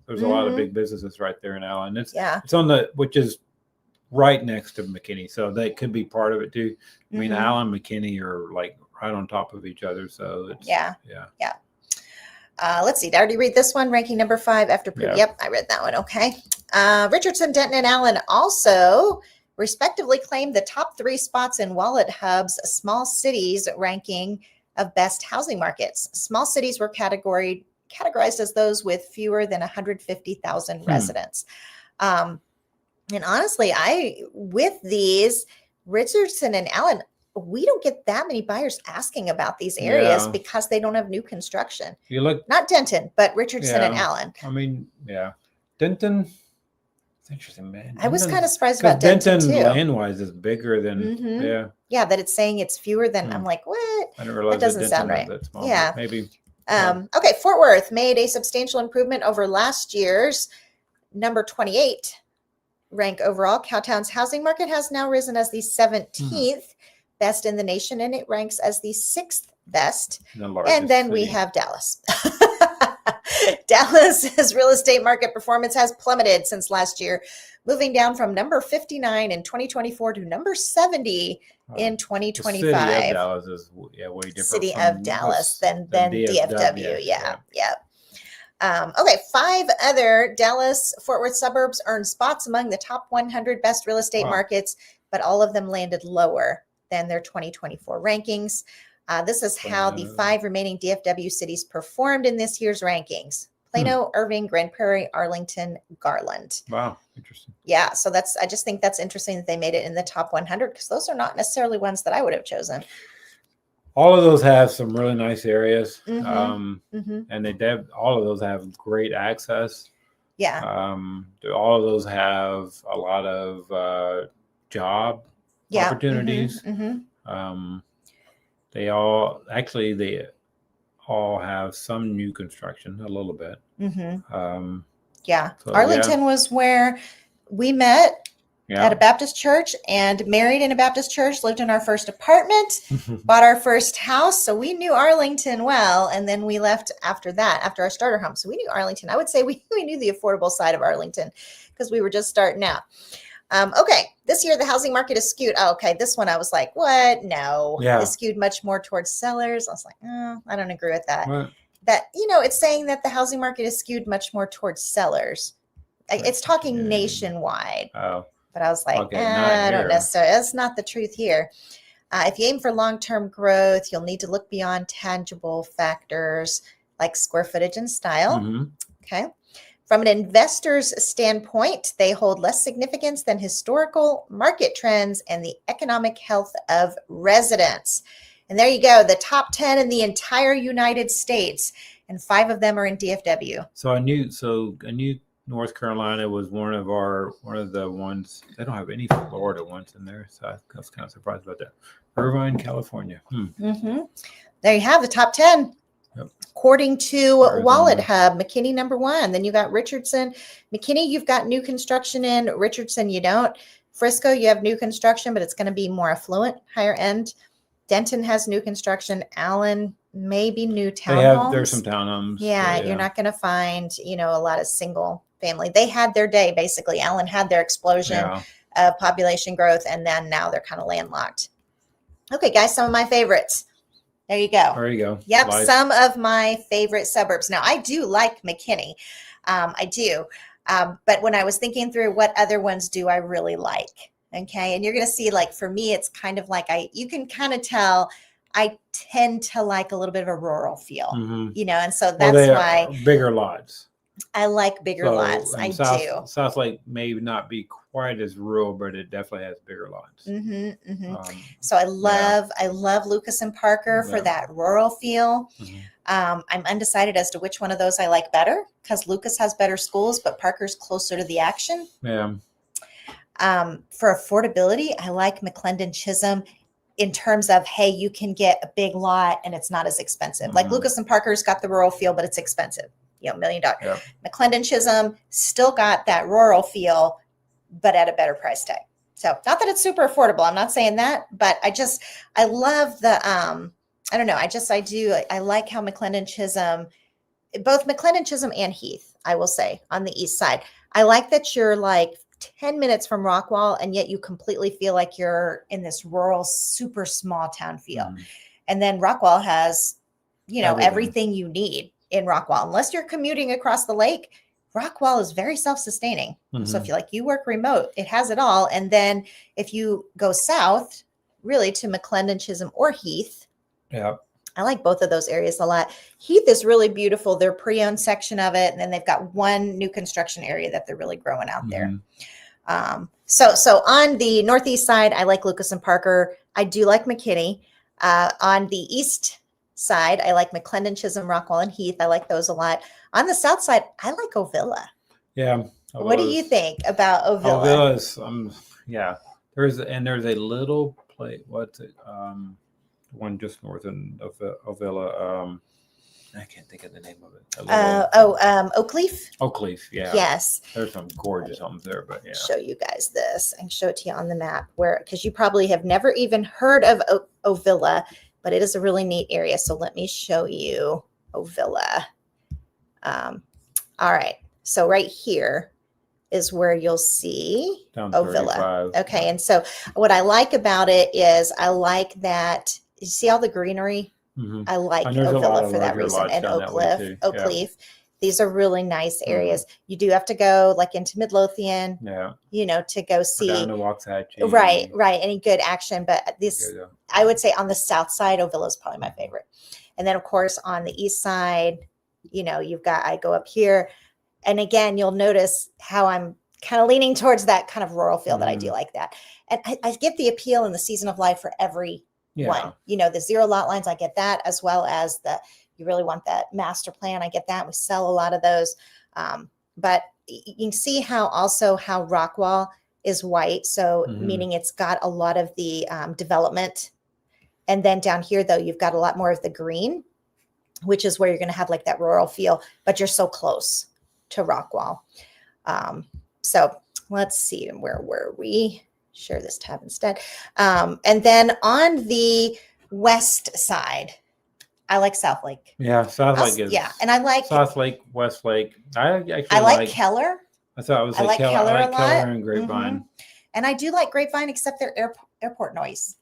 There's a lot of big businesses right there in Allen. It's on which is right next to McKinney, so that could be part of it too. I mean, Allen and McKinney are like right on top of each other, so it's let's see. Did I already read this one? Ranking number 5 after Yep, I read that one. Okay. Richardson, Denton, and Allen also respectively claimed the top 3 spots in Wallet Hub's small cities ranking of best housing markets. Small cities were categorized as those with fewer than 150,000 residents. And honestly, with these, Richardson and Allen, we don't get that many buyers asking about these areas because they don't have new construction. You look, not Denton, but Richardson and Allen. I mean, Denton. It's interesting, man. I was kind of surprised about Denton too. Land-wise is bigger than that it's saying it's fewer than. I'm like, what? I didn't realize that doesn't sound right. That small, maybe. Okay, Fort Worth made a substantial improvement over last year's number 28 rank overall. Cowtown's housing market has now risen as the 17th best in the nation, and it ranks as the 6th best. And then we have Dallas. Dallas's real estate market performance has plummeted since last year, moving down from number 59 in 2024 to number 70 in 2025. The city of Dallas is way different. City of Dallas than DFW. Okay, 5 other Dallas Fort Worth suburbs earned spots among the top 100 best real estate markets, but all of them landed lower than their 2024 rankings. This is how the 5 remaining DFW cities performed in this year's rankings: Plano, Irving, Grand Prairie, Arlington, Garland. Wow, interesting. Yeah, so I just think that's interesting that they made it in the top 100, because those are not necessarily ones that I would have chosen. All of those have some really nice areas, and all of those have great access. Yeah. All of those have a lot of job opportunities. They all have some new construction, a little bit. Arlington was where we met at a Baptist church and married in a Baptist church, lived in our first apartment, bought our first house. So we knew Arlington well. And then we left after that, after our starter home. So we knew Arlington. I would say we knew the affordable side of Arlington because we were just starting out. Okay, this year the housing market is skewed. Oh, okay, this one I was like, what? No, it's skewed much more towards sellers. I was like, I don't agree with that. What? That, it's saying that the housing market is skewed much more towards sellers. It's talking nationwide. Oh, but I was like, I don't necessarily. That's not the truth here. If you aim for long-term growth, you'll need to look beyond tangible factors like square footage and style. Okay. From an investor's standpoint, they hold less significance than historical market trends and the economic health of residents. And there you go, the top 10 in the entire United States, and 5 of them are in DFW. So I knew North Carolina was one of the ones. They don't have any Florida ones in there, so I was kind of surprised about that. Irvine, California. There you have the top 10. Yep. According to Arizona. Wallet Hub, McKinney #1. Then you got Richardson. McKinney, you've got new construction in. Richardson, you don't. Frisco, you have new construction, but it's going to be more affluent, higher end. Denton has new construction. Allen, maybe new townhomes. There's some townhomes. Yeah, you're not going to find, a lot of single family. They had their day, basically. Allen had their explosion of population growth, and then now they're kind of landlocked. Okay, guys, some of my favorites. There you go. There you go. Yep, some of my favorite suburbs. Now, I do like McKinney. I do. But when I was thinking through what other ones do I really like, okay, and you're going to see, like, for me, it's kind of like you can kind of tell I tend to like a little bit of a rural feel, and so that's why bigger lots. I like bigger lots. I do. South Lake may not be quite as rural, but it definitely has bigger lots. So I love Lucas and Parker for that rural feel. I'm undecided as to which one of those I like better, because Lucas has better schools, but Parker's closer to the action. Yeah. For affordability, I like McClendon Chisholm in terms of, hey, you can get a big lot and it's not as expensive. Like Lucas and Parker's got the rural feel, but it's expensive. $1 million. Yep. McClendon Chisholm still got that rural feel, but at a better price tag. So not that it's super affordable. I'm not saying that, but I love the, I don't know. I like how McClendon Chisholm, both McClendon Chisholm and Heath, I will say, on the east side. I like that you're like 10 minutes from Rockwall, and yet you completely feel like you're in this rural, super small town feel. And then Rockwall has, everything you need in Rockwall. Unless you're commuting across the lake, Rockwall is very self-sustaining. So if you work remote, it has it all. And then if you go south, really to McClendon, Chisholm, or Heath, I like both of those areas a lot. Heath is really beautiful. Their pre-owned section of it, and then they've got one new construction area that they're really growing out there. So on the northeast side, I like Lucas and Parker. I do like McKinney. On the east side, I like McClendon, Chisholm, Rockwall, and Heath. I like those a lot. On the south side, I like Ovilla. Yeah. What do you think about Ovilla? Ovilla is, there's a little place. What's it? One just north of Ovilla. I can't think of the name of it. Oakleaf. Oakleaf, yeah. Yes. There's some gorgeous homes there, but Show you guys this. I can show it to you on the map, because you probably have never even heard of Ovilla, but it is a really neat area. So let me show you Ovilla. All right. So right here is where you'll see Ovilla. Okay. And so what I like about it is I like that you see all the greenery. I like Ovilla for that reason, and Oakleaf. These are really nice areas. You do have to go like into Midlothian, to go see. Down to Waxahachie. Right. Any good action, but I would say on the south side, Ovilla is probably my favorite. And then of course on the east side, I go up here, and again, you'll notice how I'm kind of leaning towards that kind of rural feel that I do like that. And I get the appeal in the season of life for every one. The zero lot lines, I get that, as well as you really want that master plan. I get that. We sell a lot of those. But you can see how Rockwall is white. So meaning it's got a lot of the development. And then down here, though, you've got a lot more of the green, which is where you're going to have like that rural feel, but you're so close to Rockwall. So let's see, where were we? Share this tab instead. And then on the west side, I like South Lake. Yeah, South Lake is. Yeah, and I like South Lake, West Lake. I like Keller. I thought I was like Keller I like a lot. Keller and Grapevine. And I do like Grapevine, except their airport noise.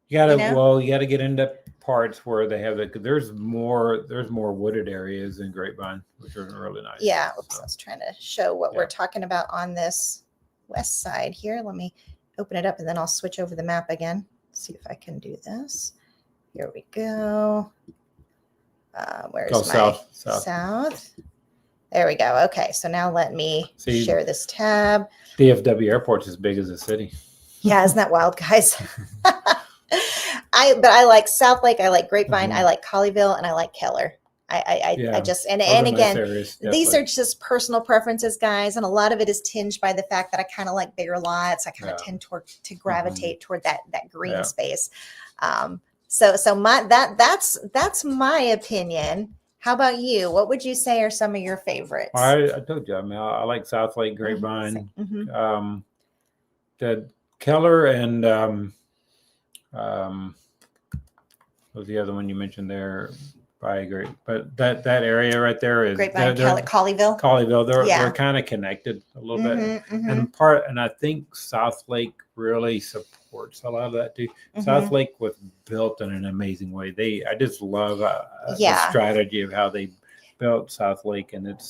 You gotta get into parts where they have it. There's more wooded areas in Grapevine, which are really nice. Yeah. Oops, I was trying to show what we're talking about on this west side here. Let me open it up, and then I'll switch over the map again. See if I can do this. Here we go. Where's my south? There we go. Okay, so now let me share this tab. DFW Airport's as big as the city. Yeah, isn't that wild, guys? I like South Lake. I like Grapevine. I like Colleyville, and I like Keller. I just and again, nice these are just personal preferences, guys, and a lot of it is tinged by the fact that I kind of like bigger lots. I kind of tend to gravitate toward that green space. So that's my opinion. How about you? What would you say are some of your favorites? I told you. I mean, I like South Lake, Grapevine, the Keller, and what was the other one you mentioned there? I agree, but that area right there is Grapevine, Colleyville. Colleyville. They're kind of connected a little bit, and I think South Lake really supports a lot of that too. South Lake was built in an amazing way. I just love the strategy of how they built South Lake, and it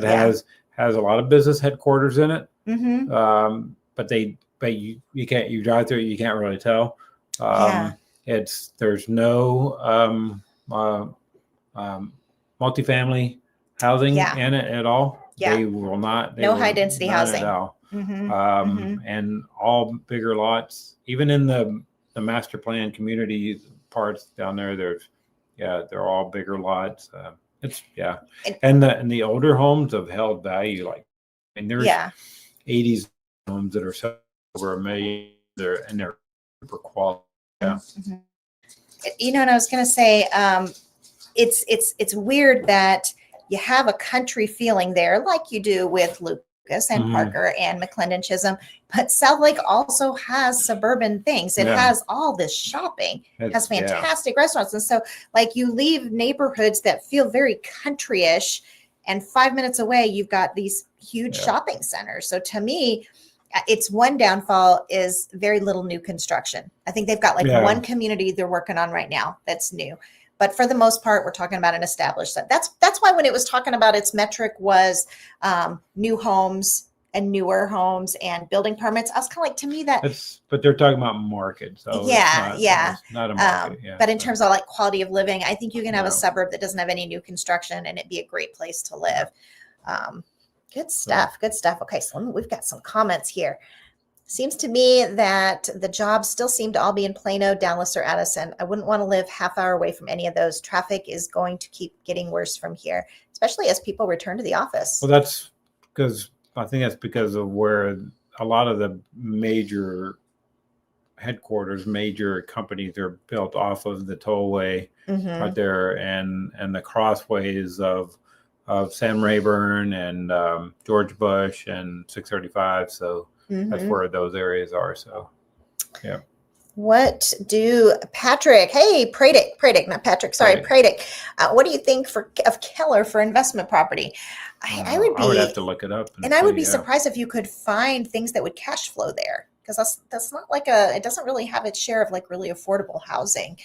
has a lot of business headquarters in it. But you can't, you drive through it, you can't really tell. There's no multifamily housing in it at all. They will not. No high density housing at all. And all bigger lots. Even in the master plan community parts down there, they're all bigger lots. And the older homes have held value. Like, and there's 80s homes that are over $1 million. They're super quality. You know, and I was going to say, it's weird that you have a country feeling there, like you do with Lucas and Parker and McClendon Chisholm, but South Lake also has suburban things. It has all this shopping, has fantastic restaurants. And so, like, you leave neighborhoods that feel very country-ish, and 5 minutes away, you've got these huge shopping centers. So to me, it's one downfall is very little new construction. I think they've got like one community they're working on right now that's new. But for the most part, we're talking about an established set. That's why when it was talking about its metric was new homes and newer homes and building permits, I was kind of like, to me but they're talking about market. So it's not a market. But in terms of like quality of living, I think you can have a suburb that doesn't have any new construction and it'd be a great place to live. Good stuff. Good stuff. Okay, so we've got some comments here. Seems to me that the jobs still seem to all be in Plano, Dallas, or Addison. I wouldn't want to live half hour away from any of those. Traffic is going to keep getting worse from here, especially as people return to the office. Well, I think that's because of where a lot of the major headquarters, major companies are built off of the tollway right there, and the crossways of Sam Rayburn and George Bush and 635. So that's where those areas are. So, yeah. What do Patrick? Hey, Pradick, not Patrick. Sorry, Pradick. What do you think of Keller for investment property? I would have to look it up, and I would be surprised if you could find things that would cash flow there, because that's not like it doesn't really have its share of like really affordable housing.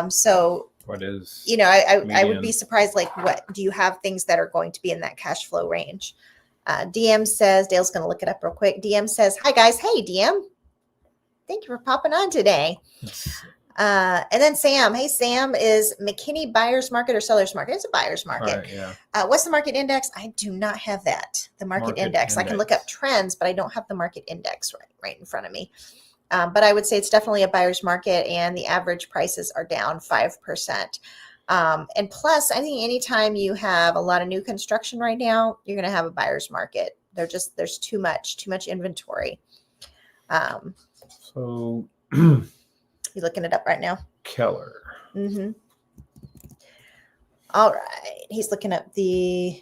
So what is, I would be surprised. Like, what do you have things that are going to be in that cash flow range? DM says, Dale's going to look it up real quick. DM says, hi guys. Hey DM. Thank you for popping on today. And then Sam, hey Sam, is McKinney buyer's market or seller's market? It's a buyer's market. Right, what's the market index? I do not have that. The market index. I can look up trends, but I don't have the market index right in front of me. But I would say it's definitely a buyer's market, and the average prices are down 5%. And plus, I think anytime you have a lot of new construction right now, you're going to have a buyer's market. There's too much inventory. So you looking it up right now? Keller. All right. He's looking up the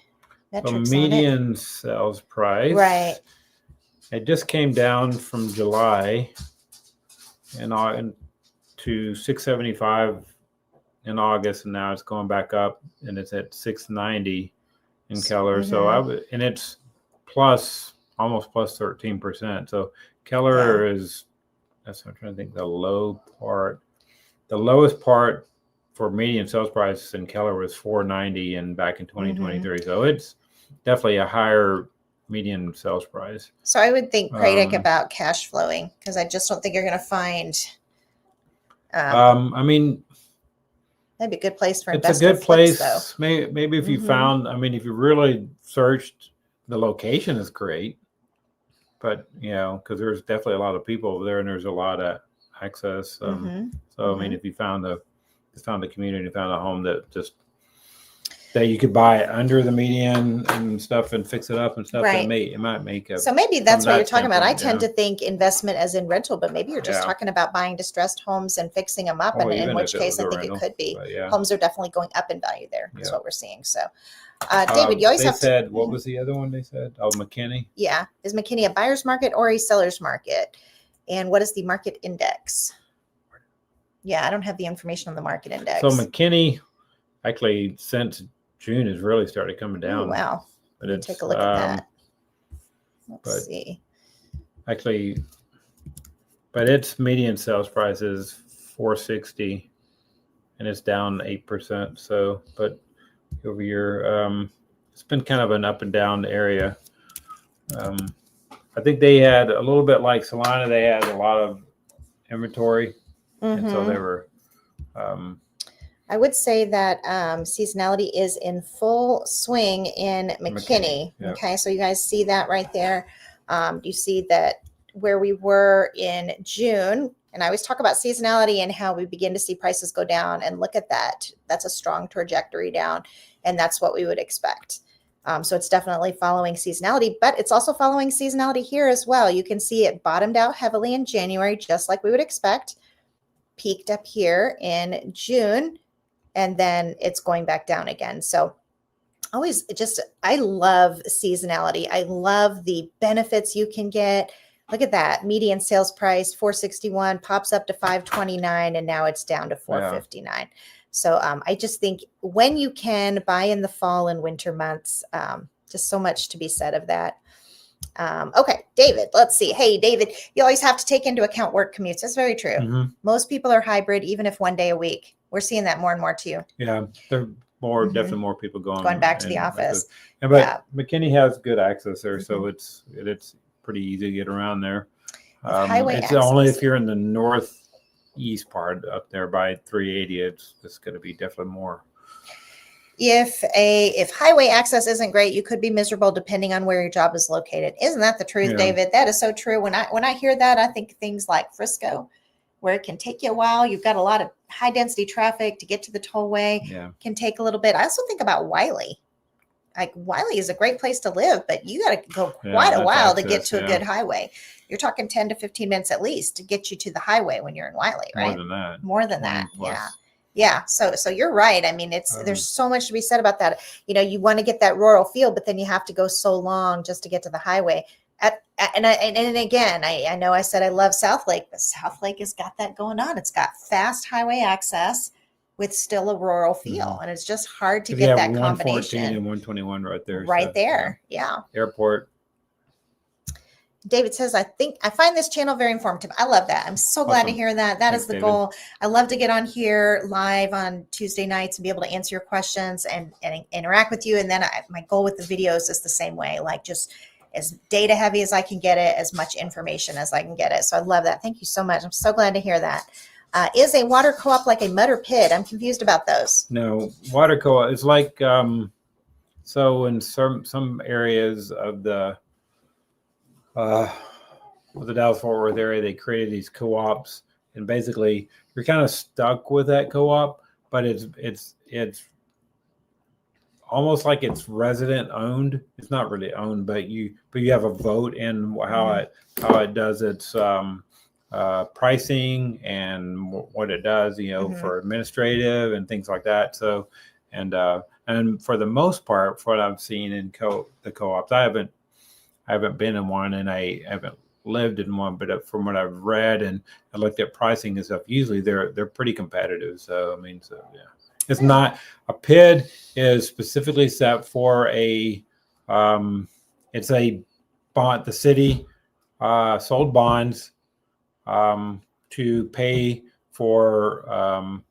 metrics median on it. Sales price. Right. It just came down from July and to 675 in August, and now it's going back up, and it's at 690 in Keller. So it's almost plus 13%. So Keller is, that's what I'm trying to think, the lowest part for median sales price in Keller was 490 and back in 2023. So it's definitely a higher median sales price. So I would think Pradick about cash flowing, because I just don't think you're going to find. I mean, that'd be a good place for investment. It's a good place, though. Maybe if you found, I mean, if you really searched, the location is great, but because there's definitely a lot of people over there, and there's a lot of access. So I mean, if you found the community, found a home that that you could buy it under the median and stuff and fix it up and stuff. Right. It might make a. So maybe that's from what that you're talking about. I standpoint, tend to think investment as in rental, but maybe you're just Yeah. talking about buying distressed homes and fixing them up. Oh, And in even which if it case, was I a think rental, it could be. but yeah. Homes are definitely going up in value there. That's Yeah. what we're seeing. So, David, you always They have said, to. what was the other one they said? Oh, McKinney. Yeah. Is McKinney a buyer's market or a seller's market? And what is the market index? Yeah, I don't have the information on the market index. So McKinney, actually, since June has really started coming Oh, down. wow. But Let me take a look at that. Let's but- see. Actually, but its median sales price is $460, and it's down 8%. So, but over year, it's been kind of an up and down area. I think they had a little bit like Salina. They had a lot of inventory, and so Mhm. they were. I would say that seasonality is in full swing in McKinney. Yeah. Okay, so you guys see that right there. You see that where we were in June, and I always talk about seasonality and how we begin to see prices go down. And look at that. That's a strong trajectory down, and that's what we would expect. So it's definitely following seasonality, but it's also following seasonality here as well. You can see it bottomed out heavily in January, just like we would expect, peaked up here in June, and then it's going back down again. So always just, I love seasonality. I love the benefits you can get. Look at that. Median sales price, 461, pops up to 529, and now it's down to 459. So I just think when you can buy in the fall and winter months, just so much to be said of that. Okay, David, let's see. Hey, David, you always have to take into account work commutes. That's very true. Mhm. Most people are hybrid, even if one day a week. We're seeing that more and more too. Yeah, there are more, Mhm. definitely more people going Back to the and office. And, but Yeah. McKinney has good access there, so Mhm. it's pretty easy to get around there. Highway It's only access. if you're in the northeast part up there by 380, it's going to be definitely more. If highway access isn't great, you could be miserable depending on where your job is located. Isn't that the truth, Yeah. David? That is so true. When I hear that, I think things like Frisco, where it can take you a while. You've got a lot of high density traffic to get to the tollway. Yeah, Can take a little bit. I also think about Wiley. Like Wiley is a great place to live, but you got to go quite a that's while to get access, to a yeah. good highway. You're talking 10 to 15 minutes at least to get you to the highway when you're in Wiley, right? more than that. More than 20 that. plus. Yeah. Yeah. So you're right. I mean, there's Um, so much to be said about that. You know, you want to get that rural feel, but then you have to go so long just to get to the highway. And again, I know I said I love South Lake, but South Lake has got that going on. It's got fast highway access with still a rural feel. And it's just hard to If get you that have 114 combination. and 121 right there. Right so, there. Yeah. yeah. Airport. David says, I find this channel very informative. I love that. I'm so glad to Awesome. hear that. That Thanks, is the David. goal. I love to get on here live on Tuesday nights and be able to answer your questions and interact with you. And then my goal with the videos is the same way, like just as data heavy as I can get it, as much information as I can get it. So I love that. Thank you so much. I'm so glad to hear that. Is a water co-op like a mud or pit? I'm confused about those. No, water co-op. It's like so in some areas of the Dallas-Fort Worth area, they created these co-ops, and basically you're kind of stuck with that co-op, but it's almost like it's resident owned. It's not really owned, but you have a vote in how it does its pricing and what it does, for administrative and things like that. So, and for the most part, for what I've seen in the co-ops, I haven't been in one, and I haven't lived in one, but from what I've read and I looked at pricing and stuff, usually they're pretty competitive. So I mean, yeah, it's not a PID is specifically set for a it's a bond. The city sold bonds to pay for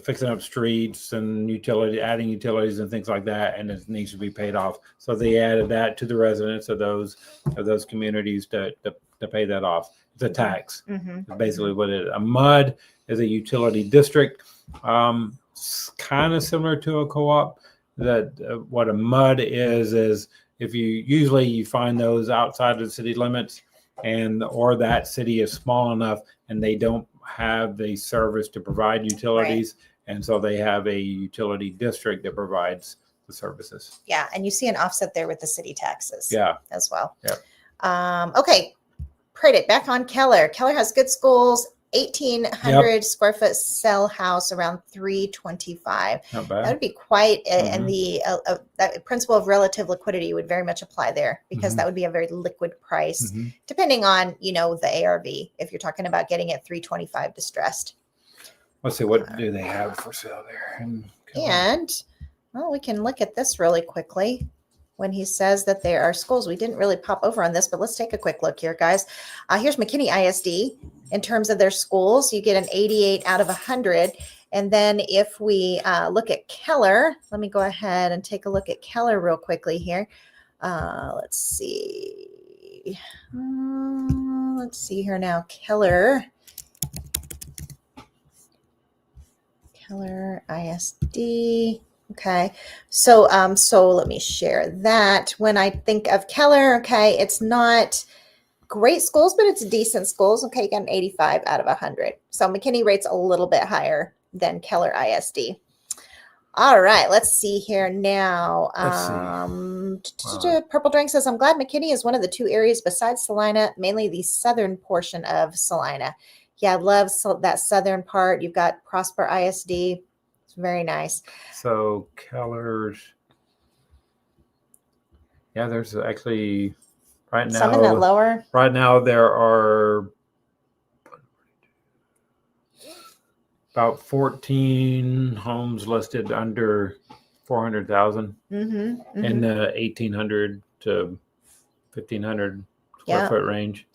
fixing up streets and adding utilities and things like that, and it needs to be paid off. So they added that to the residents of those communities to pay that off. It's a tax. Mm-hmm. Basically, what it is. A MUD is a utility district, kind of similar to a co-op. That what a MUD is if you find those outside of the city limits, or that city is small enough and they don't have the service to provide utilities, And so they have a utility district that provides the services. Yeah. And you see an offset there with the city taxes as well. Yeah. Okay. Predict back on Keller. Keller has good schools, 1,800 square foot cell house, around 325. Not bad. That would be quite, and the that principle of relative liquidity would very much apply there, because that would be a very liquid price, depending on, the ARV, if you're talking about getting at 325 distressed. Let's see, what do they have for sale there? And, well, we can look at this really quickly. When he says that there are schools, we didn't really pop over on this, but let's take a quick look here, guys. Here's McKinney ISD. In terms of their schools, you get an 88 out of 100. And then if we look at Keller, let me go ahead and take a look at Keller real quickly here. Let's see. Let's see here now. Keller ISD. Okay. So let me share that. When I think of Keller, okay, it's not great schools, but it's decent schools. Okay. You got an 85 out of 100. So McKinney rates a little bit higher than Keller ISD. All right. Let's see here now. Purple Drink says, I'm glad McKinney is one of the two areas besides Salina, mainly the southern portion of Salina. Yeah. I love that southern part. You've got Prosper ISD. It's very nice. So Keller's, there's actually right now. Some in that lower. Right now there are about 14 homes listed under 400,000 in the 1,800 to 1,500 square foot range.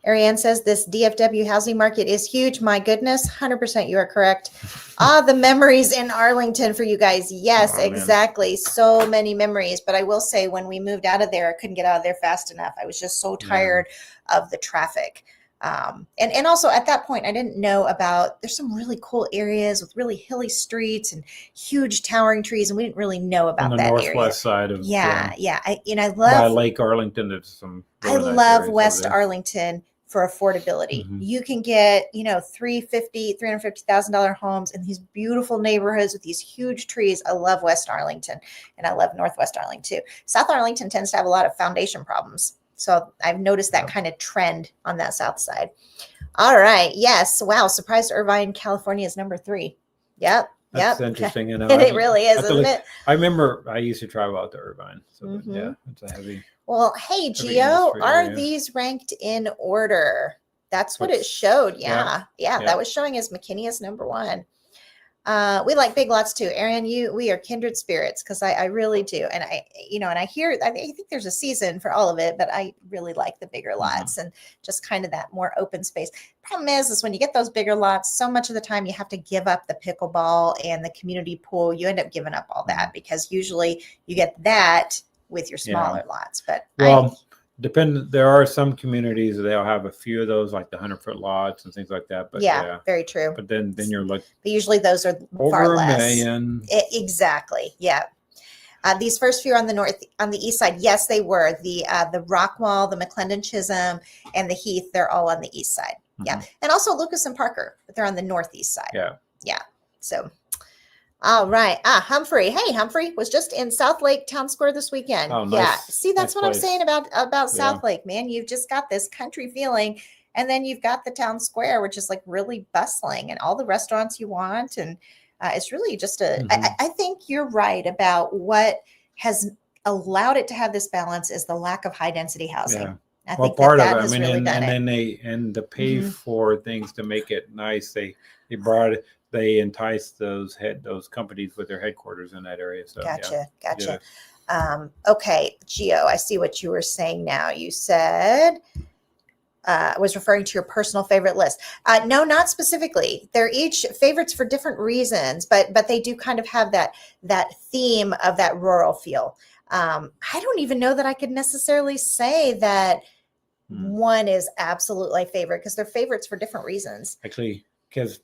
Ariane says this DFW housing market is huge. My goodness, 100% you are correct. The memories in Arlington for you guys. Yes, exactly. Man. So many memories. But I will say, when we moved out of there, I couldn't get out of there fast enough. I was just so tired of the traffic. And also at that point, I didn't know about, there's some really cool areas with really hilly streets and huge towering trees. And we didn't really know about that area. On the northwest side of. I love. By Lake Arlington, there's some. I love West Arlington. For affordability, you can get, $350,000 homes in these beautiful neighborhoods with these huge trees. I love West Arlington, and I love Northwest Arlington too. South Arlington tends to have a lot of foundation problems, so I've noticed that kind of trend on that south side. All right, yes, wow, surprised Irvine, California is number 3. Yep. That's interesting. It really is, isn't it? I remember I used to travel out to Irvine, so it's a heavy. Well, hey, Gio, are these ranked in order? That's what it showed. Yeah, that was showing as McKinney as number 1. We like big lots too. Aaron, we are kindred spirits, because I really do. And I think there's a season for all of it, but I really like the bigger lots and just kind of that more open space. Problem is when you get those bigger lots, so much of the time you have to give up the pickleball and the community pool. You end up giving up all that, because usually you get that with your smaller lots. But there are some communities that they'll have a few of those, like the 100-foot lots and things like that. But very true. But then you're looking. But usually those are over far less. $1 million. Exactly. Yeah. These first few on the east side, yes, they were the Rockwall, the McClendon Chisholm, and the Heath. They're all on the east side. Yeah, and also Lucas and Parker, but they're on the northeast side. Yeah. So. All right. Humphrey. Hey, Humphrey was just in South Lake Town Square this weekend. Oh, nice. Yeah. See, that's nice what place. I'm saying about South Lake, man. You've just got this country feeling, and then you've got the town square, which is like really bustling, and all the restaurants you want. And it's really just I think you're right about what has allowed it to have this balance is the lack of high density housing. Yeah. I well, think part that of it. has I mean, really and then to pay for things to make it nice. They enticed those companies with their headquarters in that area. So gotcha. Okay, Gio, I see what you were saying now. You said was referring to your personal favorite list. No, not specifically. They're each favorites for different reasons, but they do kind of have that theme of that rural feel. I don't even know that I could necessarily say that one is absolutely favorite, because they're favorites for different reasons. Actually, because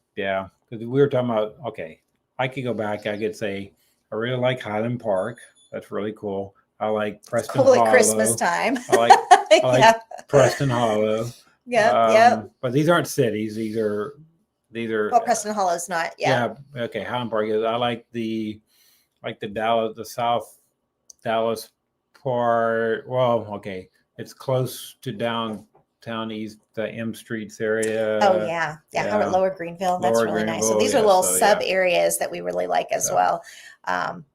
we were talking about, I could go back. I could say, I really like Highland Park. That's really cool. I like Preston Hollow. Christmas time. I like Preston Hollow. Yeah. But these aren't cities. These are these are. Well, Preston Hollow's not. Yeah. Okay. Highland Park is. I like the Dallas, the South Dallas part. Well, okay, it's close to downtown east, the M Streets area. Oh yeah. How about Lower Greenville? That's Lower really nice. So Greenville, these are little sub areas that we really like as well.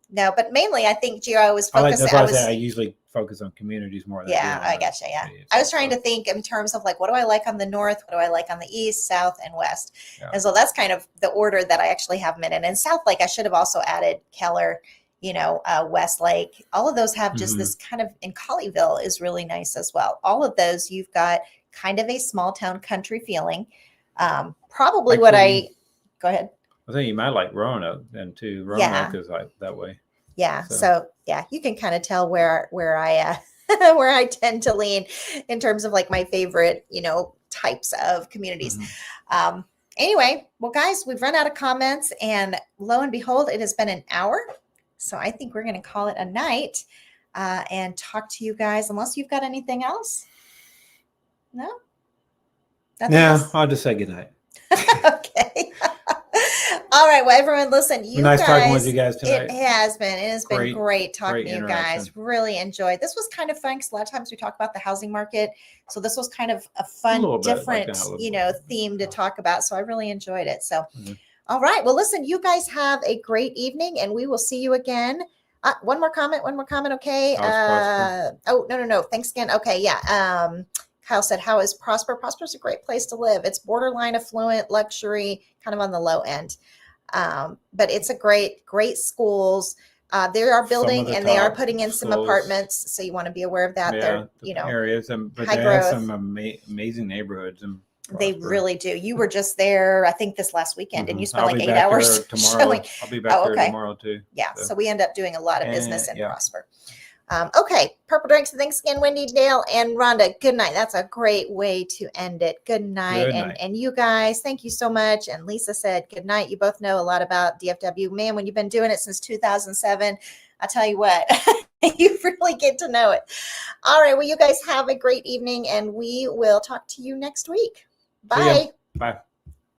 No, but mainly I think Gio was focused. That's why I say I usually focus on communities more than I gotcha. Yeah. I was trying to think in terms of like, what do I like on the north? What do I like on the east, south, and west? Yeah. And so that's kind of the order that I actually have them in. And South Lake, I should have also added Keller, Westlake. All of those have just this kind of, in Colleyville is really nice as well. All of those, you've got kind of a small town country feeling. Probably like go ahead. I think you might like Roanoke then too. Roanoke is like that way. Yeah. So you can kind of tell where I where I tend to lean in terms of like my favorite, types of communities. Anyway, well, guys, we've run out of comments, and lo and behold, it has been an hour. So I think we're going to call it a night and talk to you guys, unless you've got anything else. No. I'll just say goodnight. Okay. All right. Well, everyone, listen. Nice talking with you guys tonight. It has been. It has been great talking to you guys. Really enjoyed. This was kind of fun because a lot of times we talk about the housing market. So this was kind of a fun, different, theme to talk about. So I really enjoyed it. So, all right. Well, listen, you guys have a great evening, and we will see you again. One more comment. Okay. No. Thanks again. Okay. Yeah. Kyle said, how is Prosper? Prosper's a great place to live. It's borderline affluent, luxury, kind of on the low end. But it's a great schools. They are building and they are putting in some apartments. So you want to be aware of that. They're, areas, but they have some amazing neighborhoods. And they really do. You were just there, I think, this last weekend, and you spent like 8 hours showing. I'll be back there tomorrow too. Yeah. So we end up doing a lot of business in Prosper. Okay. Purple Drinks. Thanks again, Wendy, Dale, and Rhonda. Good night. That's a great way to end it. Good night. And you guys, thank you so much. And Lisa said, good night. You both know a lot about DFW. Man, when you've been doing it since 2007, I tell you what, you really get to know it. All right. Well, you guys have a great evening, and we will talk to you next week. Bye. Bye.